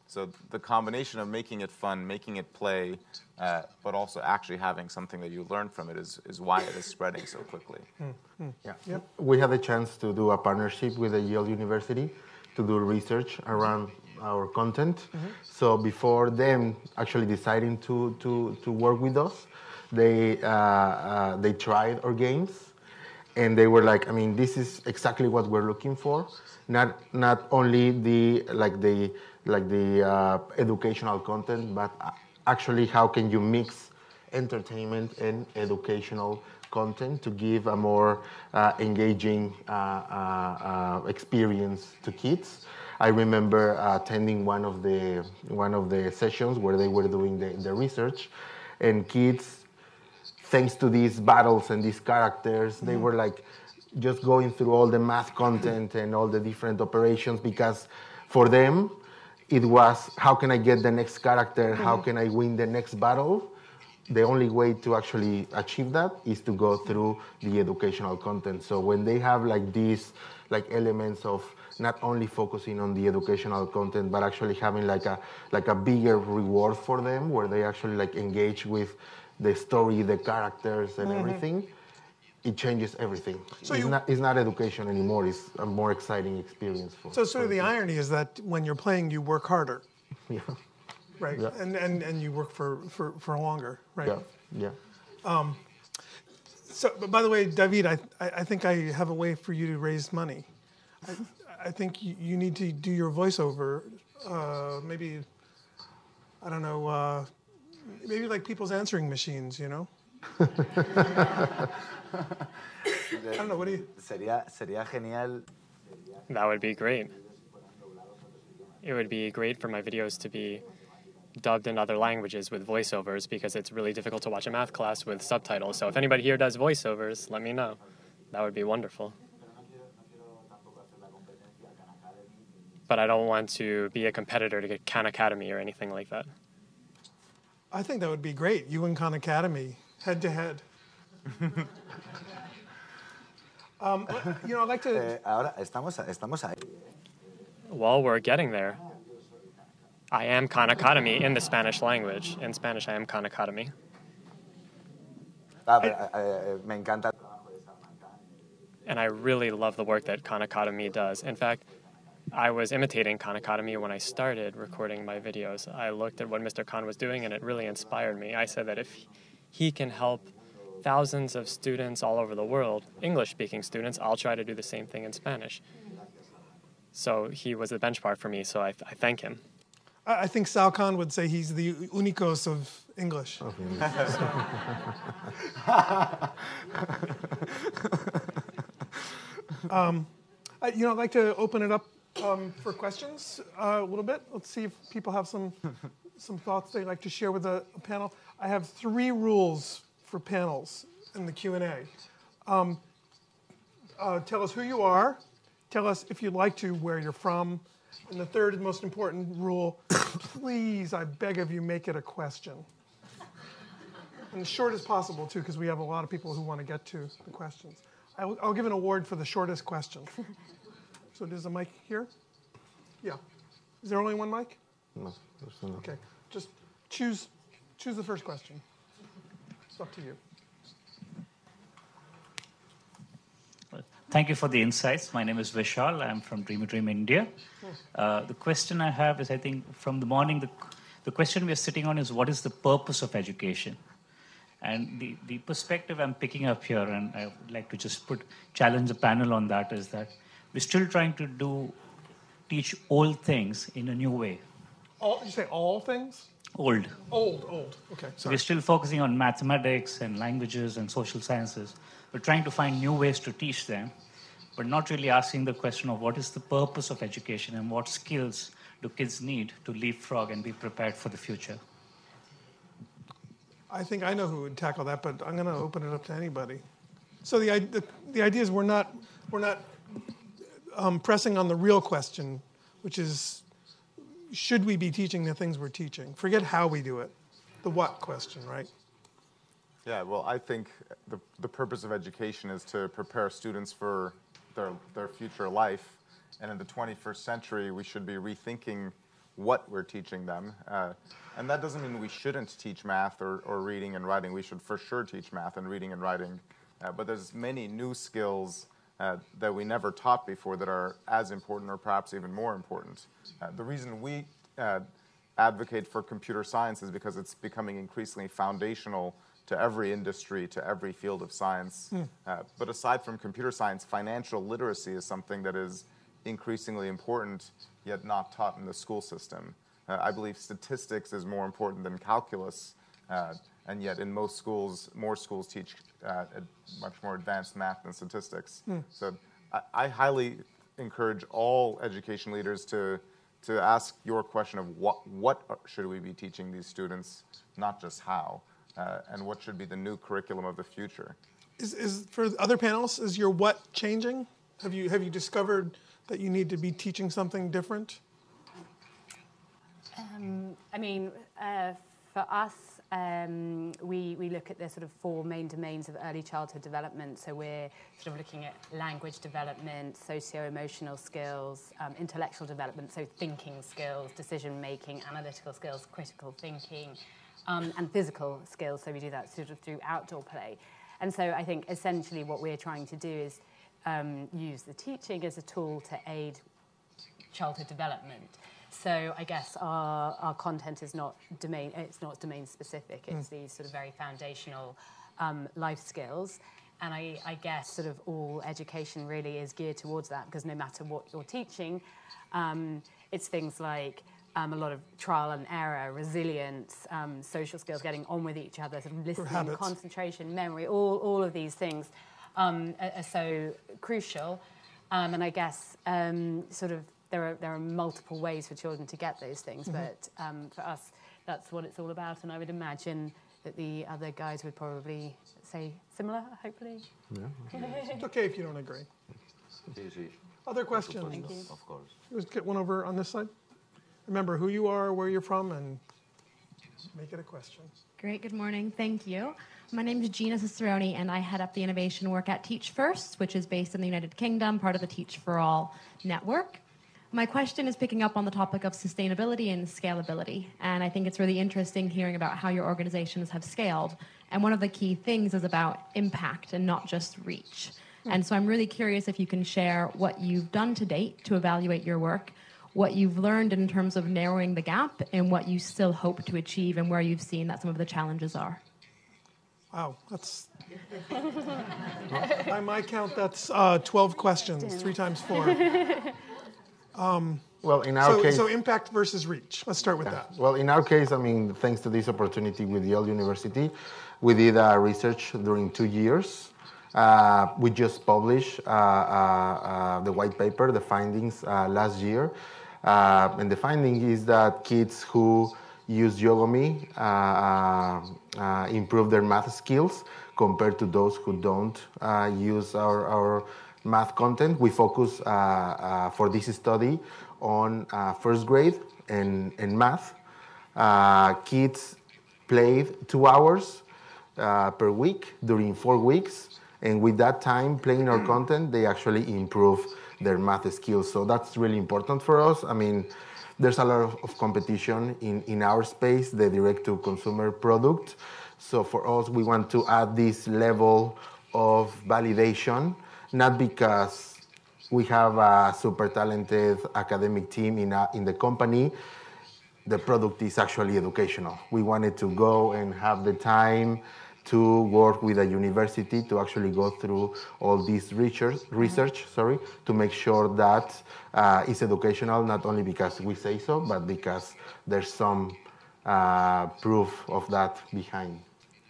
So the combination of making it fun, making it play, but also actually having something that you learn from it is why it is spreading so quickly. Yeah. Yep. We had a chance to do a partnership with the Yale University to do research around our content. So before them actually deciding to work with us, they tried our games, and they were like, I mean, this is exactly what we're looking for. Not only the educational content, but actually how can you mix entertainment and educational content to give a more engaging experience to kids. I remember attending one of the sessions where they were doing the research, and kids, thanks to these battles and these characters, they were like just going through all the math content and all the different operations, because for them it was, how can I get the next character, how can I win the next battle, the only way to actually achieve that is to go through the educational content. So when they have like these like elements of not only focusing on the educational content, but actually having like a bigger reward for them, where they actually like engage with the story, the characters, and everything, it changes everything. So it's not education anymore. It's a more exciting experience for. So sort of the irony is that when you're playing, you work harder. Yeah. Right. Yeah. And you work for longer. Right. Yeah. Yeah. So, but by the way, David, I think I have a way for you to raise money. I think you need to do your voiceover. Maybe, I don't know, maybe like people's answering machines, you know? I don't know, what do you... Sería genial. That would be great. It would be great for my videos to be dubbed in other languages with voiceovers, because it's really difficult to watch a math class with subtitles. So if anybody here does voiceovers, let me know. That would be wonderful. But I don't want to be a competitor to get Khan Academy or anything like that. I think that would be great. You and Khan Academy, head to head. You know, I'd like to... Ahora estamos ahí. Well, we're getting there. I am Khan Academy in the Spanish language. In Spanish, I am Khan Academy. Me encanta. And I really love the work that Khan Academy does. In fact, I was imitating Khan Academy when I started recording my videos. I looked at what Mr. Khan was doing, and it really inspired me. I said that if he can help thousands of students all over the world, English-speaking students, I'll try to do the same thing in Spanish. So he was the benchmark for me, so I thank him. I think Sal Khan would say he's the unicos of English. You know, I'd like to open it up for questions a little bit. Let's see if people have some thoughts they'd like to share with the panel. I have 3 rules for panels in the Q&A. Tell us who you are. Tell us, if you'd like to, where you're from. And the third and most important rule, please, I beg of you, make it a question. And as short as possible, too, because we have a lot of people who want to get to the questions. I'll give an award for the shortest question. So there's a mic here? Yeah. Is there only one mic? No, there's another. Okay. Just choose the first question. It's up to you. Thank you for the insights. My name is Vishal. I'm from Dream India. The question I have is, I think from the morning, the question we are sitting on is, what is the purpose of education? And the perspective I'm picking up here, and I would like to just challenge the panel on that, is that we're still trying to teach old things in a new way. You say all things? Old. Old. Okay, So we're still focusing on mathematics and languages and social sciences. We're trying to find new ways to teach them, but not really asking the question of what is the purpose of education and what skills do kids need to leapfrog and be prepared for the future. I think I know who would tackle that, but I'm going to open it up to anybody. So the idea is we're not pressing on the real question, which is, should we be teaching the things we're teaching? Forget how we do it. The what question, right? Yeah, well, I think the purpose of education is to prepare students for their future life. And in the 21st century, we should be rethinking what we're teaching them. And that doesn't mean we shouldn't teach math or reading and writing. We should for sure teach math and reading and writing. But there's many new skills that we never taught before that are as important or perhaps even more important. The reason we advocate for computer science is because it's becoming increasingly foundational to every industry, to every field of science. But aside from computer science, financial literacy is something that is increasingly important, yet not taught in the school system. I believe statistics is more important than calculus, and yet in most schools, more schools teach much more advanced math than statistics. So I highly encourage all education leaders to ask your question of what should we be teaching these students, not just how. And what should be the new curriculum of the future? Is for other panels, is your what changing? Have you discovered that you need to be teaching something different? I mean, for us, we look at the sort of 4 main domains of early childhood development. So we're sort of looking at language development, socio-emotional skills, intellectual development, so thinking skills, decision-making, analytical skills, critical thinking, and physical skills. So we do that sort of through outdoor play. And so I think essentially what we're trying to do is use the teaching as a tool to aid childhood development. So I guess our content is not domain specific. It's these sort of very foundational life skills. And I guess sort of all education really is geared towards that, because no matter what you're teaching, it's things like a lot of trial and error, resilience, social skills, getting on with each other, sort of listening, concentration, memory, all of these things are so crucial. And I guess sort of there are multiple ways for children to get those things, but for us, that's what it's all about. And I would imagine that the other guys would probably say similar, hopefully. Yeah. It's okay if you don't agree. Other questions? Thank you. Of course. Let's get one over on this side. Remember who you are, where you're from, and make it a question. Great, good morning. Thank you. My name is Gina Cicerone, and I head up the innovation work at Teach First, which is based in the United Kingdom, part of the Teach for All network. My question is picking up on the topic of sustainability and scalability, and I think it's really interesting hearing about how your organizations have scaled. And one of the key things is about impact and not just reach. And so I'm really curious if you can share what you've done to date to evaluate your work, what you've learned in terms of narrowing the gap, and what you still hope to achieve, and where you've seen that some of the challenges are. Wow, that's... by my count, that's 12 questions, 3 times 4. Well, in our case... So impact versus reach. Let's start with that. Well, in our case, I mean, thanks to this opportunity with Yale University, we did research during 2 years. We just published the white paper, the findings, last year. And the finding is that kids who use Yagami improve their math skills compared to those who don't use our math content. We focus for this study on first grade and math. Kids played 2 hours per week during 4 weeks. And with that time playing our content, they actually improve their math skills. So that's really important for us. I mean, there's a lot of competition in our space, the direct-to-consumer product. So for us, we want to add this level of validation, not because we have a super talented academic team in the company. The product is actually educational. We wanted to go and have the time to work with a university to actually go through all this research, to make sure that it's educational, not only because we say so, but because there's some proof of that behind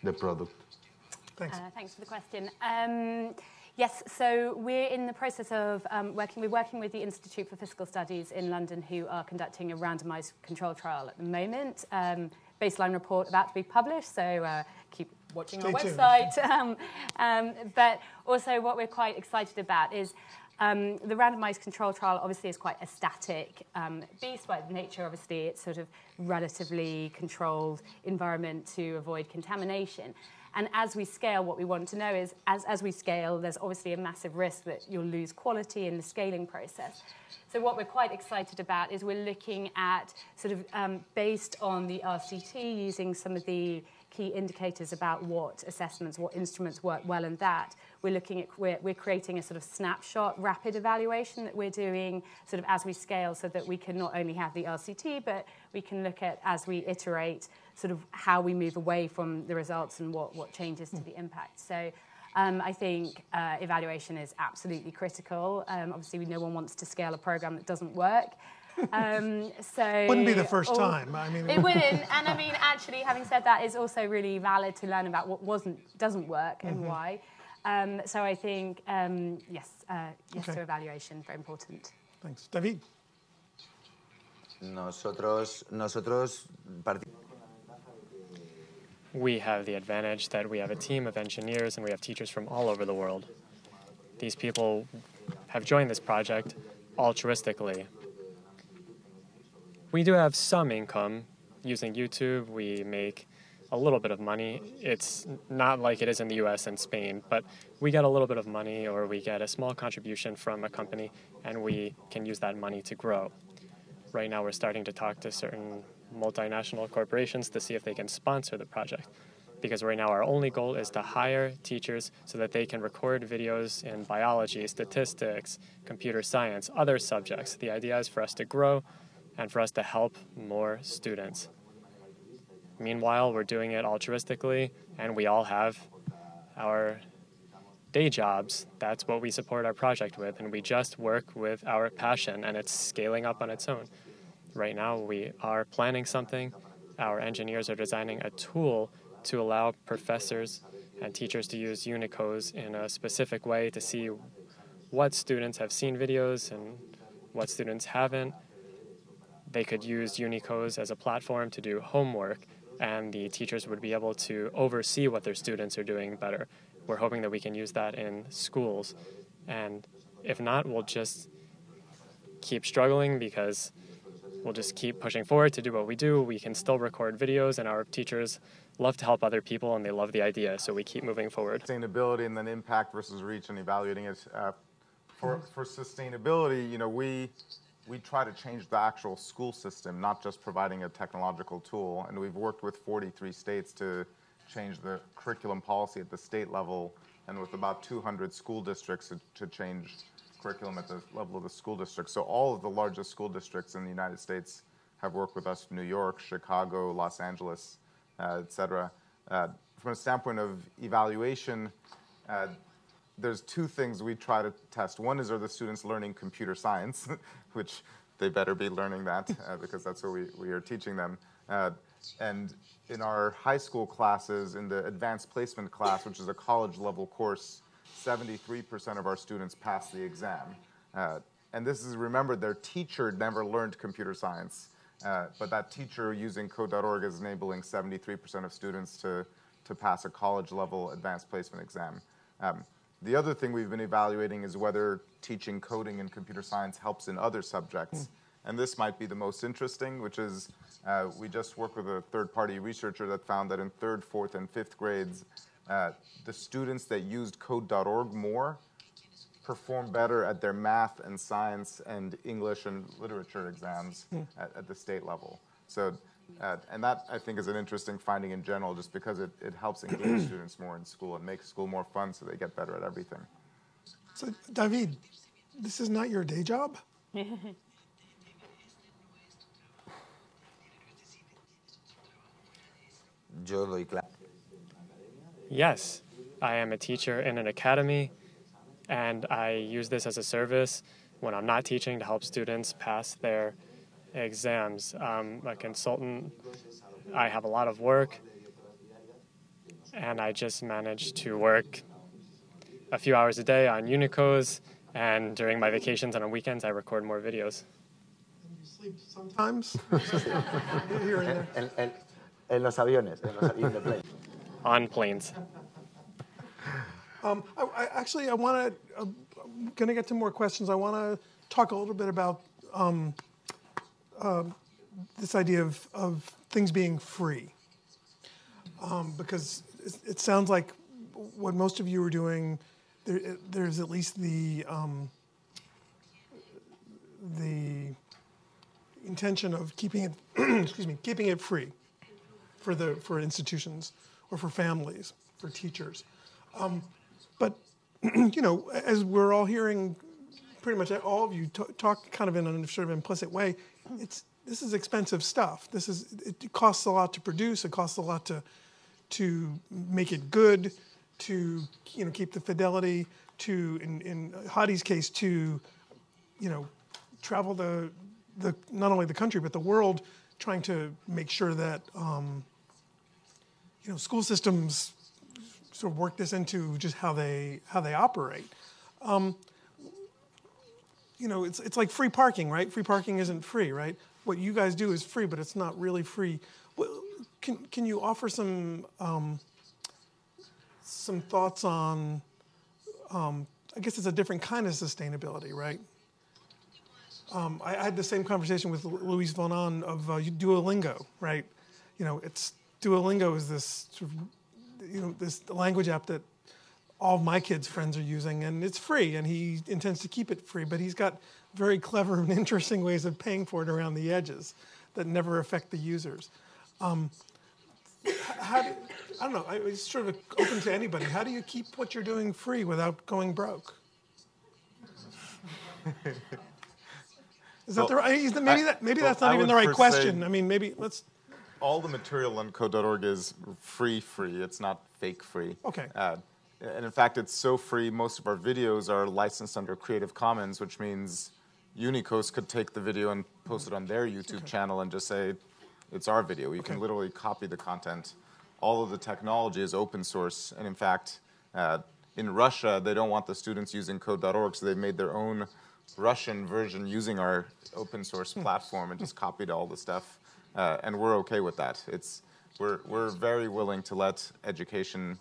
the product. Thanks. Thanks for the question. Yes, so we're in the process of working with the Institute for Fiscal Studies in London, who are conducting a randomized control trial at the moment. Baseline report about to be published, so keep watching our website. But also what we're quite excited about is the randomized control trial obviously is quite a static beast by nature. Obviously, it's sort of relatively controlled environment to avoid contamination. And as we scale, what we want to know is, as we scale, there's obviously a massive risk that you'll lose quality in the scaling process. So what we're quite excited about is we're looking at sort of based on the RCT, using some of the key indicators about what assessments, what instruments work well in that. We're looking at, we're creating a sort of snapshot rapid evaluation that we're doing sort of as we scale, so that we can not only have the RCT, but we can look at, as we iterate, sort of how we move away from the results and what changes to the impact. So I think evaluation is absolutely critical. Obviously, no one wants to scale a program that doesn't work. So wouldn't be the first time. I mean, it wouldn't. And I mean, actually, having said that, it's also really valid to learn about what doesn't work and why. So I think yes to evaluation, very important. Thanks, David. We have the advantage that we have a team of engineers and we have teachers from all over the world. These people have joined this project altruistically. We do have some income using YouTube. We make a little bit of money. It's not like it is in the US and Spain, but we get a little bit of money, or we get a small contribution from a company, and we can use that money to grow. Right now we're starting to talk to certain multinational corporations to see if they can sponsor the project. Because right now our only goal is to hire teachers so that they can record videos in biology, statistics, computer science, other subjects. The idea is for us to grow and for us to help more students. Meanwhile, we're doing it altruistically, and we all have our day jobs. That's what we support our project with, and we just work with our passion, and it's scaling up on its own. Right now, we are planning something. Our engineers are designing a tool to allow professors and teachers to use Unicos in a specific way to see what students have seen videos and what students haven't. They could use Unicos as a platform to do homework, and the teachers would be able to oversee what their students are doing better. We're hoping that we can use that in schools. And if not, we'll just keep struggling, because we'll just keep pushing forward to do what we do. We can still record videos, and our teachers love to help other people, and they love the idea, so we keep moving forward. Sustainability and then impact versus reach and evaluating it. For sustainability, you know, we try to change the actual school system, not just providing a technological tool. And we've worked with 43 states to change the curriculum policy at the state level, and with about 200 school districts to change curriculum at the level of the school district. So all of the largest school districts in the United States have worked with us: New York, Chicago, Los Angeles, et cetera. From a standpoint of evaluation, there's two things we try to test. One is, are the students learning computer science, which they better be learning that because that's what we are teaching them. And in our high school classes, in the advanced placement class, which is a college level course, 73% of our students pass the exam. And this is, remember, their teacher never learned computer science, but that teacher using Codeorg is enabling 73% of students to pass a college level advanced placement exam. The other thing we've been evaluating is whether teaching coding and computer science helps in other subjects. And this might be the most interesting, which is we just worked with a third-party researcher that found that in 3rd, 4th, and 5th grades, the students that used Code.org more perform better at their math and science and English and literature exams at the state level. So, and that, I think, is an interesting finding in general, just because it helps engage students more in school and makes school more fun so they get better at everything. So, David, this is not your day job? Yo doy clase. Yes, I am a teacher in an academy, and I use this as a service when I'm not teaching to help students pass their exams. I'm a consultant. I have a lot of work, and I just manage to work a few hours a day on Unicos, and during my vacations and on weekends, I record more videos. And you sleep sometimes? Here and there. En los aviones, in the plane. On planes. I'm going to get to more questions. I want to talk a little bit about this idea of things being free, because it sounds like what most of you are doing. There's at least the intention of keeping it keeping it free for institutions or for families, for teachers. But as we're all hearing, pretty much all of you talk kind of in a sort of implicit way. This is expensive stuff. It costs a lot to produce. It costs a lot to make it good, to keep the fidelity, to in Hadi's case to travel the not only the country but the world, trying to make sure that school systems sort of work this into just how they operate. It's like free parking, right? Free parking isn't free, right? What you guys do is free, but it's not really free. Can you offer some thoughts on? I guess it's a different kind of sustainability, right? I had the same conversation with Luis Vonan of Duolingo, right? Duolingo is this sort of, this language app that all of my kids' friends are using, and it's free, and he intends to keep it free, but he's got very clever and interesting ways of paying for it around the edges that never affect the users. I don't know, it's sort of open to anybody. How do you keep what you're doing free without going broke? Is that the right? Maybe that's not even the right question. I mean, maybe let's. All the material on Codeorg is free. It's not fake free. Okay. And in fact, it's so free, most of our videos are licensed under Creative Commons, which means Unicos could take the video and post it on their YouTube channel and just say, it's our video. You can literally copy the content. All of the technology is open source. And in fact, in Russia, they don't want the students using code.org, so they made their own Russian version using our open source platform and just copied all the stuff. And we're okay with that. We're very willing to let education,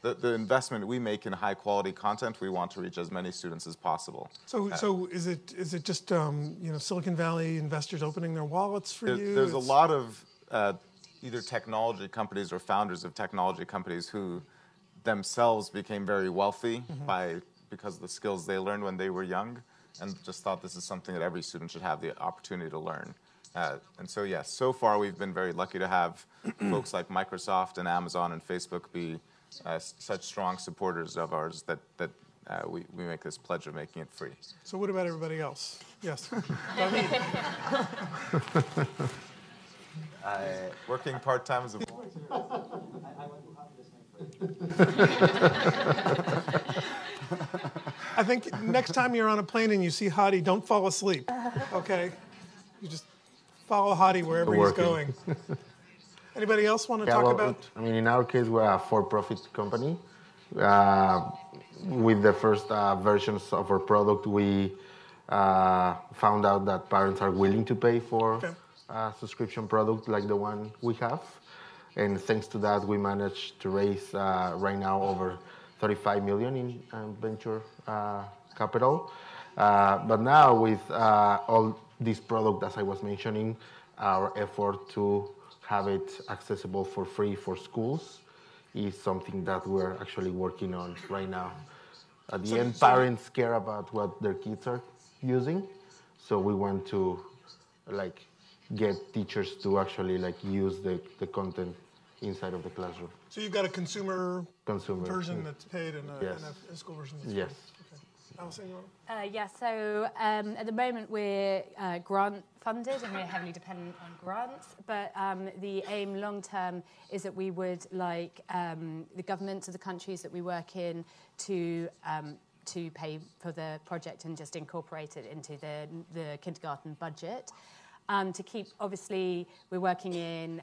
the investment we make in high quality content, we want to reach as many students as possible. So is it just Silicon Valley investors opening their wallets for you? There's a lot of either technology companies or founders of technology companies who themselves became very wealthy because of the skills they learned when they were young, and just thought this is something that every student should have the opportunity to learn. And so, yes, so far we've been very lucky to have folks like Microsoft and Amazon and Facebook be such strong supporters of ours that we make this pledge of making it free. So what about everybody else? Yes. Working part-time is a... I think next time you're on a plane and you see Hadi, don't fall asleep, okay? You just follow Hadi wherever he's going. Anybody else want to talk about? I mean, in our case, we're a for-profit company. With the first versions of our product, we found out that parents are willing to pay for a subscription product like the one we have. And thanks to that, we managed to raise right now over 35 million in venture capital. But now with all this product, as I was mentioning, our effort to have it accessible for free for schools is something that we're actually working on right now. At the end, parents care about what their kids are using, so we want to get teachers to actually use the content inside of the classroom. So you've got a consumer version that's paid and a school version that's free. Yes. Alison, you want Yeah, so at the moment we're grant funded and we're heavily dependent on grants, but the aim long term is that we would like the governments of the countries that we work in to pay for the project and just incorporate it into the kindergarten budget. To keep, obviously, we're working in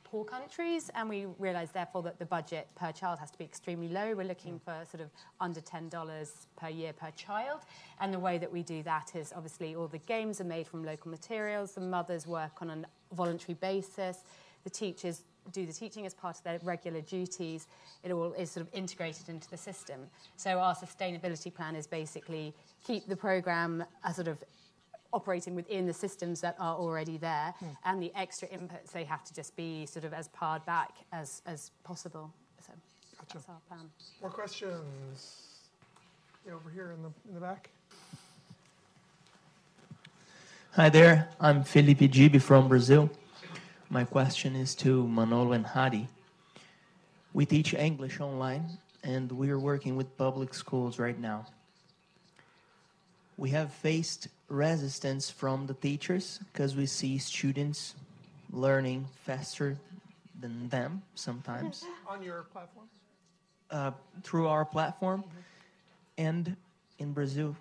poor countries, and we realise therefore that the budget per child has to be extremely low. We're looking for sort of under $10 per year per child, and the way that we do that is obviously all the games are made from local materials, the mothers work on a voluntary basis, the teachers do the teaching as part of their regular duties. It all is sort of integrated into the system. So our sustainability plan is basically keep the programme sort of operating within the systems that are already there, and the extra inputs, they have to just be sort of as pared back as possible. So that's our plan. More questions? Yeah, over here in the back. Hi there, I'm Felipe Gibi from Brazil. My question is to Manolo and Hadi. We teach English online, and we are working with public schools right now. We have faced resistance from the teachers because we see students learning faster than them sometimes. On your platform? Through our platform. And in Brazil,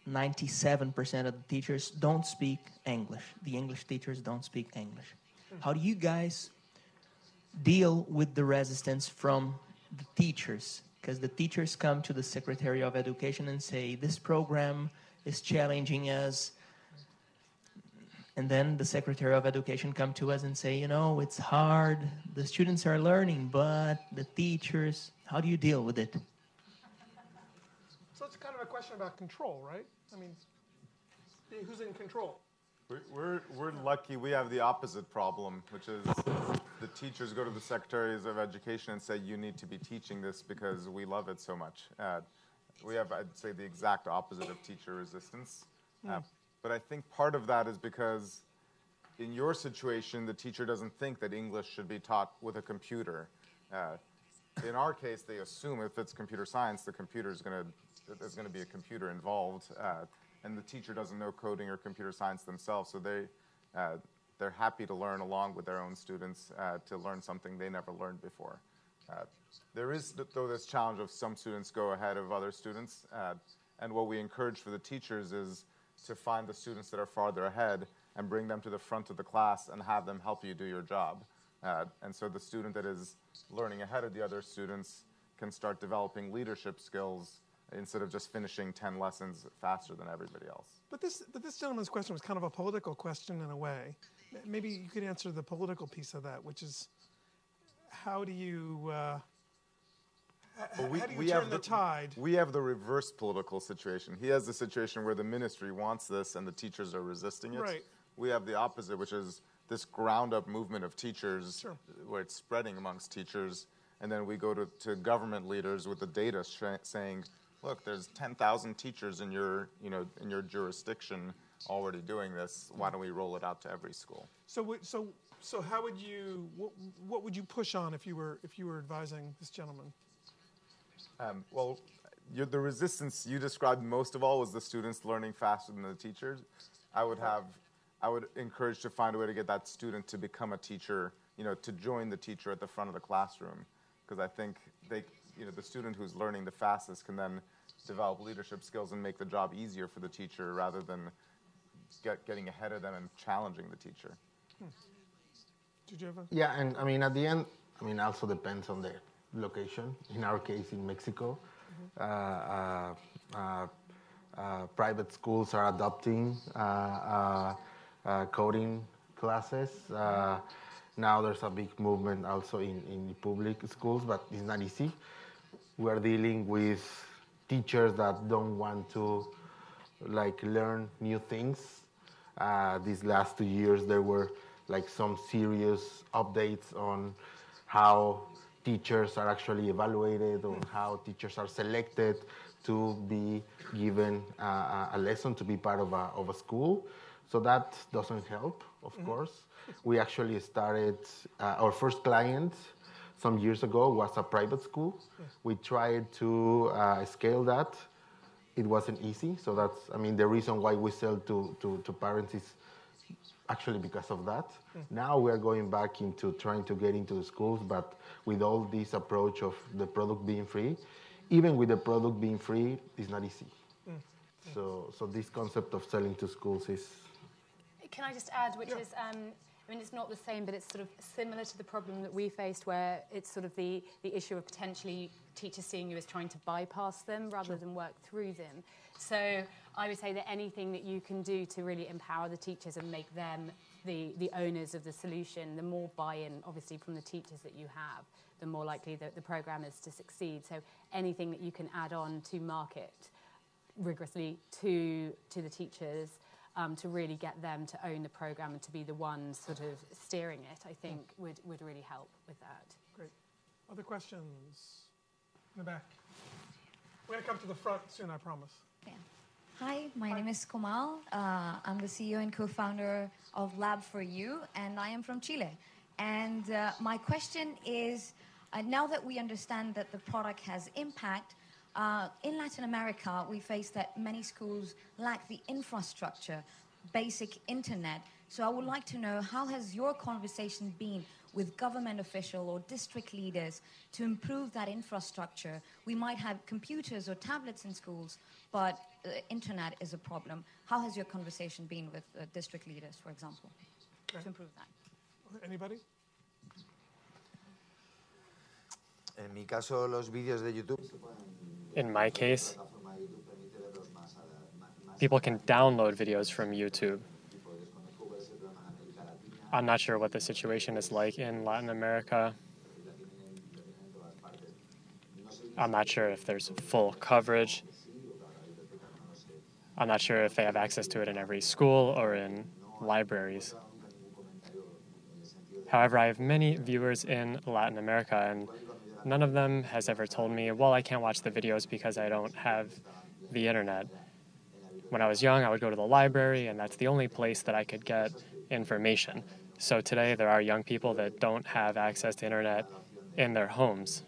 97% of the teachers don't speak English. The English teachers don't speak English. How do you guys deal with the resistance from the teachers? Because the teachers come to the Secretary of Education and say, this program is challenging us. And then the Secretary of Education come to us and say, it's hard. The students are learning, but the teachers, how do you deal with it? So it's kind of a question about control, right? I mean, who's in control? We're lucky. We have the opposite problem, which is the teachers go to the secretaries of education and say, you need to be teaching this because we love it so much. We have, I'd say, the exact opposite of teacher resistance. But I think part of that is because in your situation, the teacher doesn't think that English should be taught with a computer. In our case, they assume if it's computer science, there's going to be a computer involved, and the teacher doesn't know coding or computer science themselves, so they're happy to learn along with their own students to learn something they never learned before. There is, though, this challenge of some students go ahead of other students, and what we encourage for the teachers is to find the students that are farther ahead and bring them to the front of the class and have them help you do your job. And so the student that is learning ahead of the other students can start developing leadership skills instead of just finishing 10 lessons faster than everybody else. But this gentleman's question was kind of a political question in a way. Maybe you could answer the political piece of that, which is how do you turn the tide? We have the reverse political situation. He has the situation where the ministry wants this and the teachers are resisting it. Right. We have the opposite, which is this ground-up movement of teachers, where it's spreading amongst teachers, and then we go to government leaders with the data saying, look, there's 10,000 teachers in your jurisdiction already doing this. Why don't we roll it out to every school? So how would you what would you push on if you were advising this gentleman? Well, the resistance you described most of all was the students learning faster than the teachers. I would encourage to find a way to get that student to become a teacher, to join the teacher at the front of the classroom, because I think the student who's learning the fastest can then develop leadership skills and make the job easier for the teacher rather than getting ahead of them and challenging the teacher. Did you ever? Yeah, and I mean, at the end, also depends on the location. In our case, in Mexico, private schools are adopting coding classes. Now there's a big movement also in public schools, but it's not easy. We're dealing with teachers that don't want to learn new things. These last 2 years, there were some serious updates on how teachers are actually evaluated, on how teachers are selected to be given a lesson to be part of a school. So that doesn't help, of course. We actually started, our first client some years ago was a private school. We tried to scale that. It wasn't easy. So that's, the reason why we sell to parents is actually because of that. Now we're going back into trying to get into the schools, but with all this approach of the product being free, even with the product being free, it's not easy. So this concept of selling to schools is... Can I just add, which is, it's not the same, but it's sort of similar to the problem that we faced, where it's sort of the issue of potentially teachers seeing you as trying to bypass them rather than work through them. So I would say that anything that you can do to really empower the teachers and make them the owners of the solution, the more buy-in, obviously, from the teachers that you have, the more likely that the program is to succeed. So anything that you can add on to market rigorously to the teachers, to really get them to own the program and to be the ones sort of steering it, I think would really help with that. Great. Other questions? In the back. We're going to come to the front soon, I promise. Yeah. Hi, my name is Komal. I'm the CEO and co-founder of Lab4U, and I am from Chile. And my question is, now that we understand that the product has impact, in Latin America, we face that many schools lack the infrastructure, basic internet. So I would like to know, how has your conversation been with government officials or district leaders to improve that infrastructure? We might have computers or tablets in schools, but internet is a problem. How has your conversation been with district leaders, for example, to improve that? Anybody? En mi caso, los vídeos de YouTube. In my case, people can download videos from YouTube. I'm not sure what the situation is like in Latin America. I'm not sure if there's full coverage. I'm not sure if they have access to it in every school or in libraries. However, I have many viewers in Latin America, and none of them has ever told me, well, I can't watch the videos because I don't have the internet. When I was young, I would go to the library, and that's the only place that I could get information. So today, there are young people that don't have access to internet in their homes,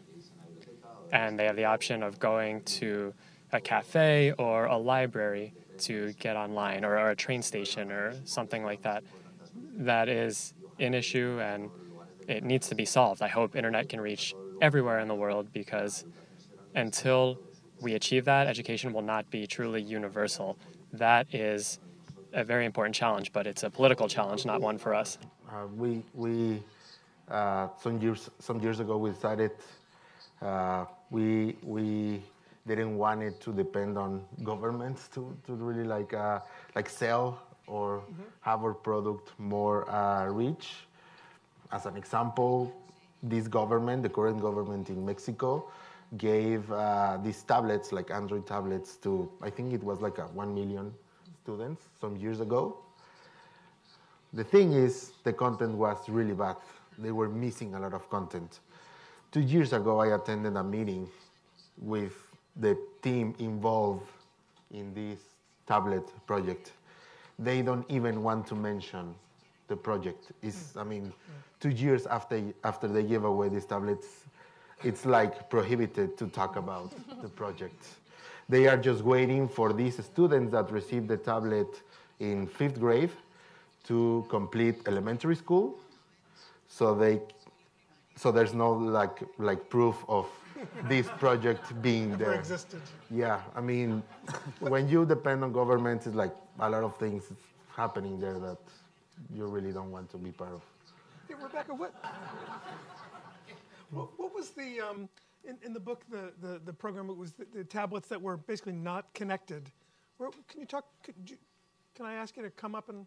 and they have the option of going to a cafe or a library to get online, or a train station or something like that. That is an issue, and it needs to be solved. I hope internet can reach everywhere in the world, because until we achieve that, education will not be truly universal. That is a very important challenge, but it's a political challenge, not one for us. Some years ago we decided we didn't want it to depend on governments to really like sell or have our product more reach. As an example, this government, the current government in Mexico, gave these tablets, like Android tablets, to, I think it was like 1 million students some years ago. The thing is, the content was really bad. They were missing a lot of content. 2 years ago, I attended a meeting with the team involved in this tablet project. They don't even want to mention the project. I mean, 2 years after they gave away these tablets, it's like prohibited to talk about the project. They are just waiting for these students that received the tablet in 5th grade to complete elementary school, so there's no like proof of this project being Never there. existed. Yeah, I mean, when you depend on government, it's like a lot of things happening there that you really don't want to be part of. Hey, Rebecca, what was the in the book, the program? It was the tablets that were basically not connected. Can you talk? Can I ask you to come up and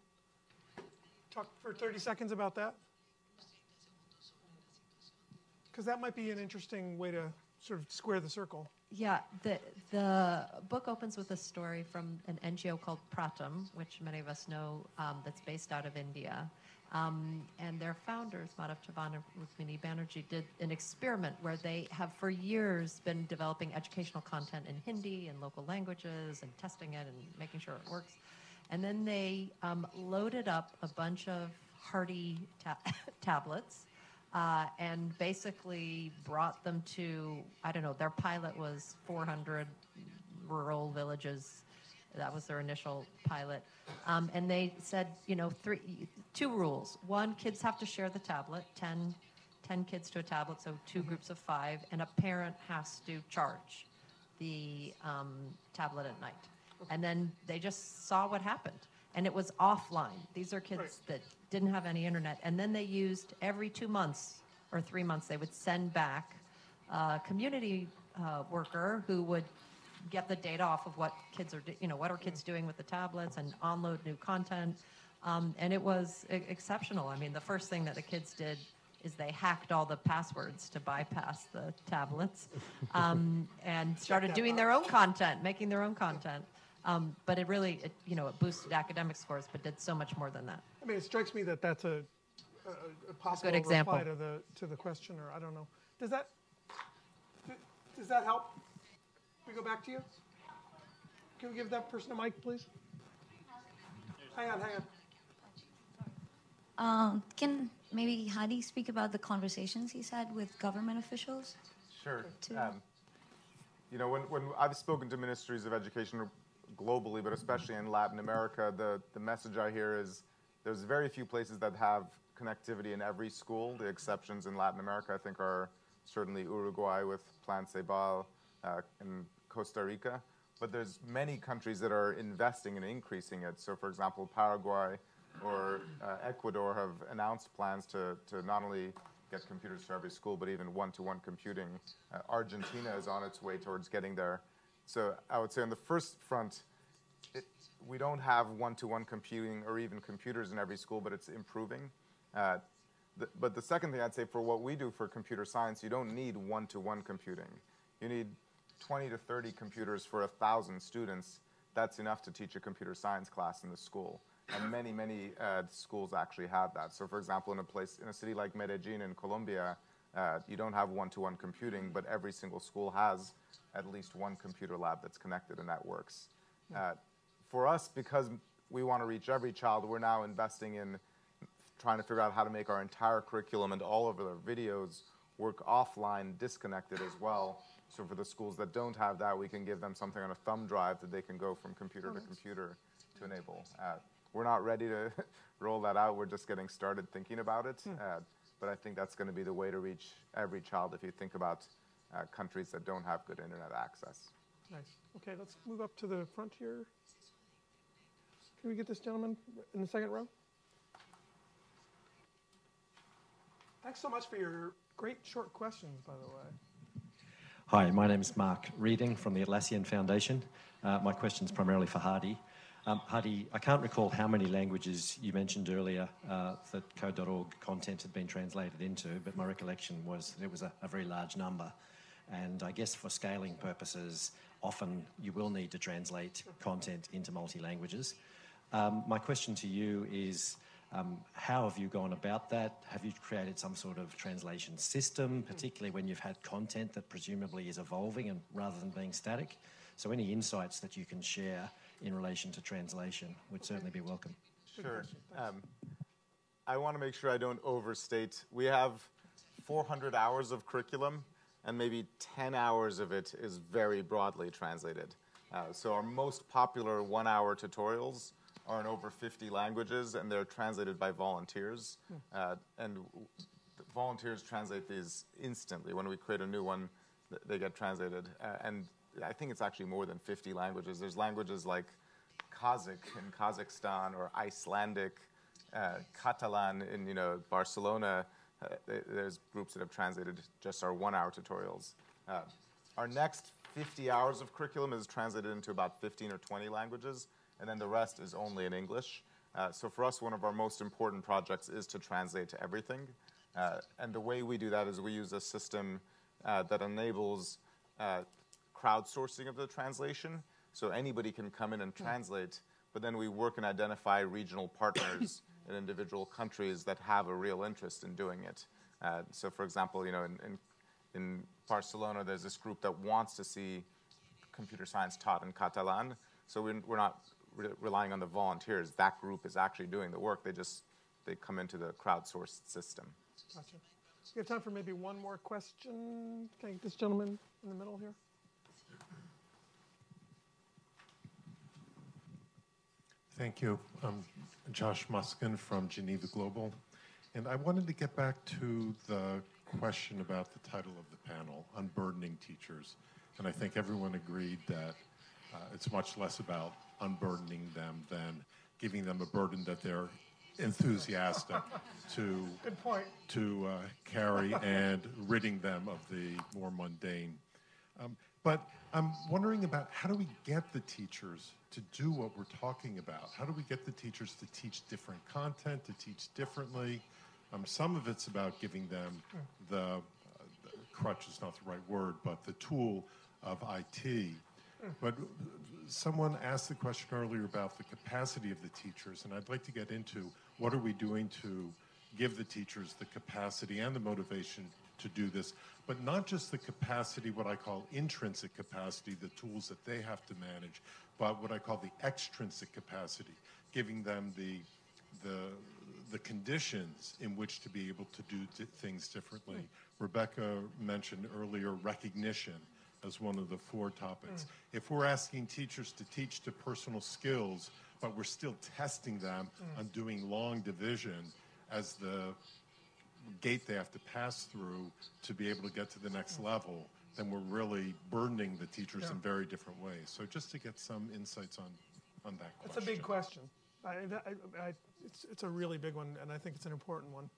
talk for 30 seconds about that? Because that might be an interesting way to sort of square the circle. Yeah, the book opens with a story from an NGO called Pratam, which many of us know, that's based out of India. And their founders, Madhav Chavan and Rukmini Banerjee, did an experiment where they have for years been developing educational content in Hindi and local languages and testing it and making sure it works. And then they loaded up a bunch of Hardy tablets and basically brought them to, I don't know, their pilot was 400 rural villages. That was their initial pilot. And they said, you know, 2 rules. 1, kids have to share the tablet, 10 kids to a tablet, so 2 groups of 5, and a parent has to charge the tablet at night. And then they just saw what happened. And it was offline. These are kids that didn't have any internet. And then they used every 2 months or 3 months, they would send back a community worker who would get the data off of what kids are, what are kids doing with the tablets and onload new content. And it was exceptional. I mean, the first thing that the kids did is they hacked all the passwords to bypass the tablets and started doing their own content, making their own content. But it really, it boosted academic scores, but did so much more than that. I mean, it strikes me that that's a possible good example. reply to the questioner. I don't know. Does that help? We go back to you. Can we give that person a mic, please? Hang on. Can maybe Hadi speak about the conversations he's had with government officials? Sure. When I've spoken to ministries of education globally, but especially in Latin America, the message I hear is there's very few places that have connectivity in every school. The exceptions in Latin America, I think, are certainly Uruguay with Plan Ceibal and Costa Rica. But there's many countries that are investing and increasing it. So, for example, Paraguay or Ecuador have announced plans to not only get computers to every school, but even one-to-one computing. Argentina is on its way towards getting there. So I would say on the first front, we don't have one-to-one computing or even computers in every school, but it's improving. But the second thing I'd say, for what we do for computer science, you don't need one-to-one computing. You need 20 to 30 computers for 1,000 students. That's enough to teach a computer science class in the school. And many schools actually have that. So for example, in a city like Medellin in Colombia, you don't have one-to-one computing, but every single school has at least one computer lab that's connected and that works. For us, because we want to reach every child, we're now investing in trying to figure out how to make our entire curriculum and all of our videos work offline, disconnected as well. So for the schools that don't have that, we can give them something on a thumb drive that they can go from computer to computer to enable. We're not ready to roll that out. We're just getting started thinking about it. But I think that's going to be the way to reach every child if you think about countries that don't have good internet access. Nice. Okay, let's move up to the front here. Can we get this gentleman in the second row? Thanks so much for your great short questions, by the way. Hi, my name is Mark Reading from the Atlassian Foundation. My question is primarily for Hadi. Hadi, I can't recall how many languages you mentioned earlier that Codeorg content had been translated into, but my recollection was that it was a very large number. And I guess for scaling purposes, often you will need to translate content into multi-languages. My question to you is, how have you gone about that? Have you created some sort of translation system, particularly when you've had content that presumably is evolving and rather than being static? So any insights that you can share in relation to translation would certainly be welcome. Sure. I want to make sure I don't overstate. We have 400 hours of curriculum, and maybe 10 hours of it is very broadly translated. So our most popular one-hour tutorials are in over 50 languages, and they're translated by volunteers. And volunteers translate these instantly. When we create a new one, they get translated. And I think it's actually more than 50 languages. There's languages like Kazakh in Kazakhstan, or Icelandic, Catalan in Barcelona. There's groups that have translated just our one-hour tutorials. Our next 50 hours of curriculum is translated into about 15 or 20 languages, and then the rest is only in English. So for us, one of our most important projects is to translate to everything. And the way we do that is we use a system that enables crowdsourcing of the translation. So anybody can come in and translate, but then we work and identify regional partners in individual countries that have a real interest in doing it. So for example, in Barcelona, there's this group that wants to see computer science taught in Catalan. So we're not relying on the volunteers. That group is actually doing the work. They come into the crowdsourced system. Gotcha. We have time for maybe one more question. Can I get this gentleman in the middle here? Thank you. I'm Josh Muskin from Geneva Global. And I wanted to get back to the question about the title of the panel, Unburdening Teachers. And I think everyone agreed that it's much less about unburdening them than giving them a burden that they're enthusiastic to carry and ridding them of the more mundane. But I'm wondering about how do we get the teachers to do what we're talking about? How do we get the teachers to teach different content, to teach differently? Some of it's about giving them the crutch is not the right word, but the tool of IT. But someone asked the question earlier about the capacity of the teachers, and I'd like to get into what are we doing to give the teachers the capacity and the motivation to do this, but not just the capacity, what I call intrinsic capacity, the tools that they have to manage, but what I call the extrinsic capacity, giving them the conditions in which to be able to do things differently. Rebecca mentioned earlier recognition as one of the 4 topics. If we're asking teachers to teach to personal skills, but we're still testing them on doing long division as the gate they have to pass through to be able to get to the next level, then we're really burdening the teachers in very different ways. So just to get some insights on that question. It's a big question. It's a really big one, and I think it's an important one.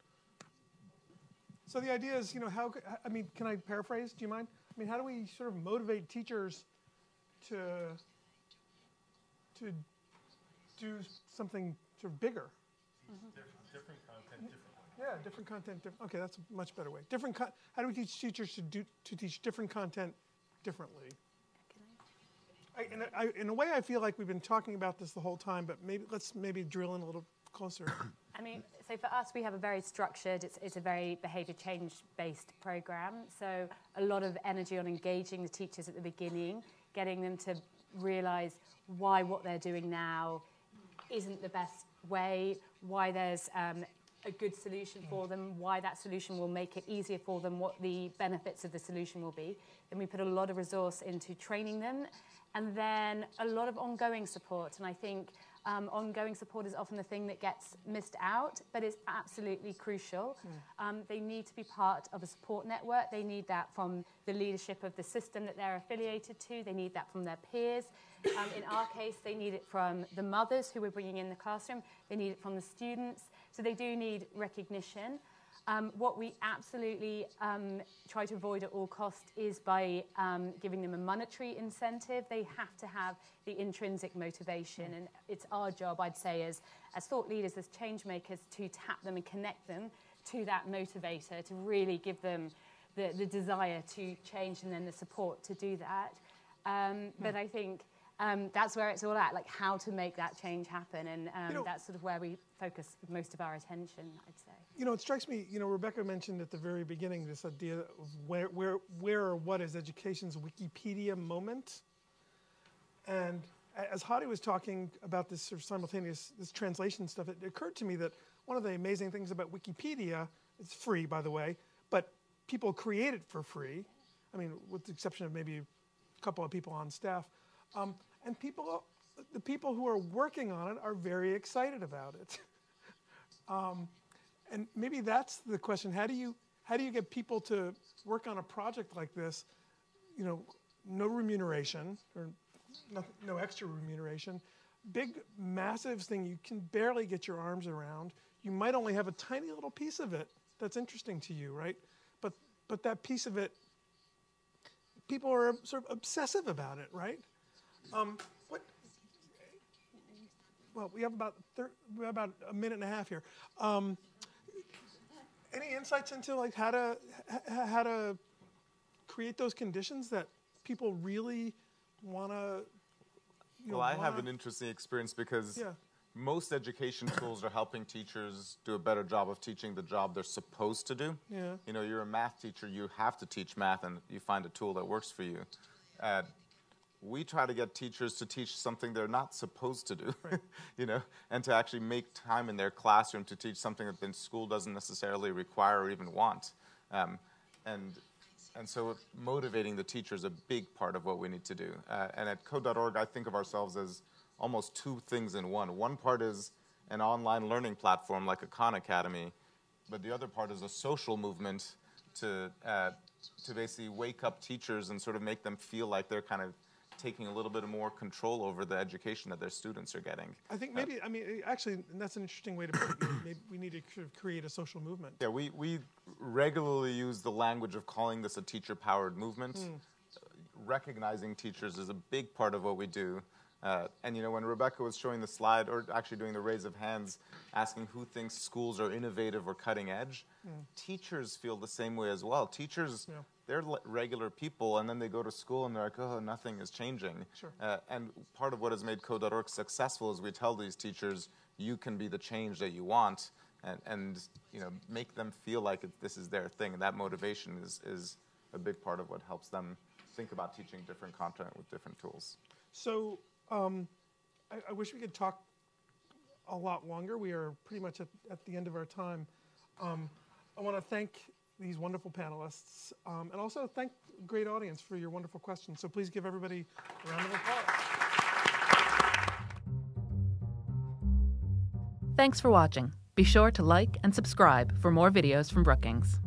So the idea is, can I paraphrase? Do you mind? How do we sort of motivate teachers to do something sort of bigger? Different content differently. Yeah, different content. Okay, that's a much better way. How do we teach teachers to teach different content differently? In a way, I feel like we've been talking about this the whole time, but let's drill in a little closer. I mean, so for us, we have a very structured, it's a very behavior change-based program. So a lot of energy on engaging the teachers at the beginning, getting them to realize why what they're doing now isn't the best way, why there's a good solution for them, why that solution will make it easier for them, what the benefits of the solution will be. Then we put a lot of resource into training them, and then a lot of ongoing support. And I think ongoing support is often the thing that gets missed out, but it's absolutely crucial. They need to be part of a support network. They need that from the leadership of the system that they're affiliated to. They need that from their peers. In our case, they need it from the mothers who we're bringing in the classroom. They need it from the students. So they do need recognition. What we absolutely try to avoid at all costs is by giving them a monetary incentive. They have to have the intrinsic motivation, and it's our job, I'd say, as thought leaders, as change makers, to tap them and connect them to that motivator, to really give them the desire to change and then the support to do that. But I think that's where it's all at, like how to make that change happen, and that's sort of where we focus most of our attention, I'd say. You know, it strikes me, Rebecca mentioned at the very beginning this idea of where or what is education's Wikipedia moment. And as Hadi was talking about this sort of simultaneous, this translation stuff, it occurred to me that one of the amazing things about Wikipedia, it's free, by the way, but people create it for free. I mean, with the exception of maybe a couple of people on staff. And the people who are working on it are very excited about it. And maybe that's the question. How do you get people to work on a project like this? No remuneration or no extra remuneration. Big, massive thing you can barely get your arms around. You might only have a tiny little piece of it that's interesting to you, right? But that piece of it, people are sort of obsessive about it, right? Well, we have about a minute and a half here. Any insights into like how to create those conditions that people really want to? Well, I have an interesting experience because most education tools are helping teachers do a better job of teaching the job they're supposed to do. Yeah. You're a math teacher, you have to teach math, and you find a tool that works for you. We try to get teachers to teach something they're not supposed to do, right. And to actually make time in their classroom to teach something that the school doesn't necessarily require or even want. And so motivating the teacher is a big part of what we need to do. And at Code.org, I think of ourselves as almost two things in one. One part is an online learning platform like a Khan Academy, but the other part is a social movement to basically wake up teachers and sort of make them feel like they're kind of taking a little bit more control over the education that their students are getting. I think maybe, actually, that's an interesting way to put it. Maybe we need to sort of create a social movement. Yeah, we regularly use the language of calling this a teacher-powered movement. Recognizing teachers is a big part of what we do. And when Rebecca was showing the slide, or actually doing the raise of hands, asking who thinks schools are innovative or cutting edge, teachers feel the same way as well. Teachers, they're regular people, and then they go to school and they're like, oh, nothing is changing. Sure. And part of what has made Code.org successful is we tell these teachers, you can be the change that you want, and make them feel like this is their thing. And that motivation is a big part of what helps them think about teaching different content with different tools. So I wish we could talk a lot longer. We are pretty much at the end of our time. I want to thank these wonderful panelists and also thank the great audience for your wonderful questions. So please give everybody a round of applause. Thanks for watching. Be sure to like and subscribe for more videos from Brookings.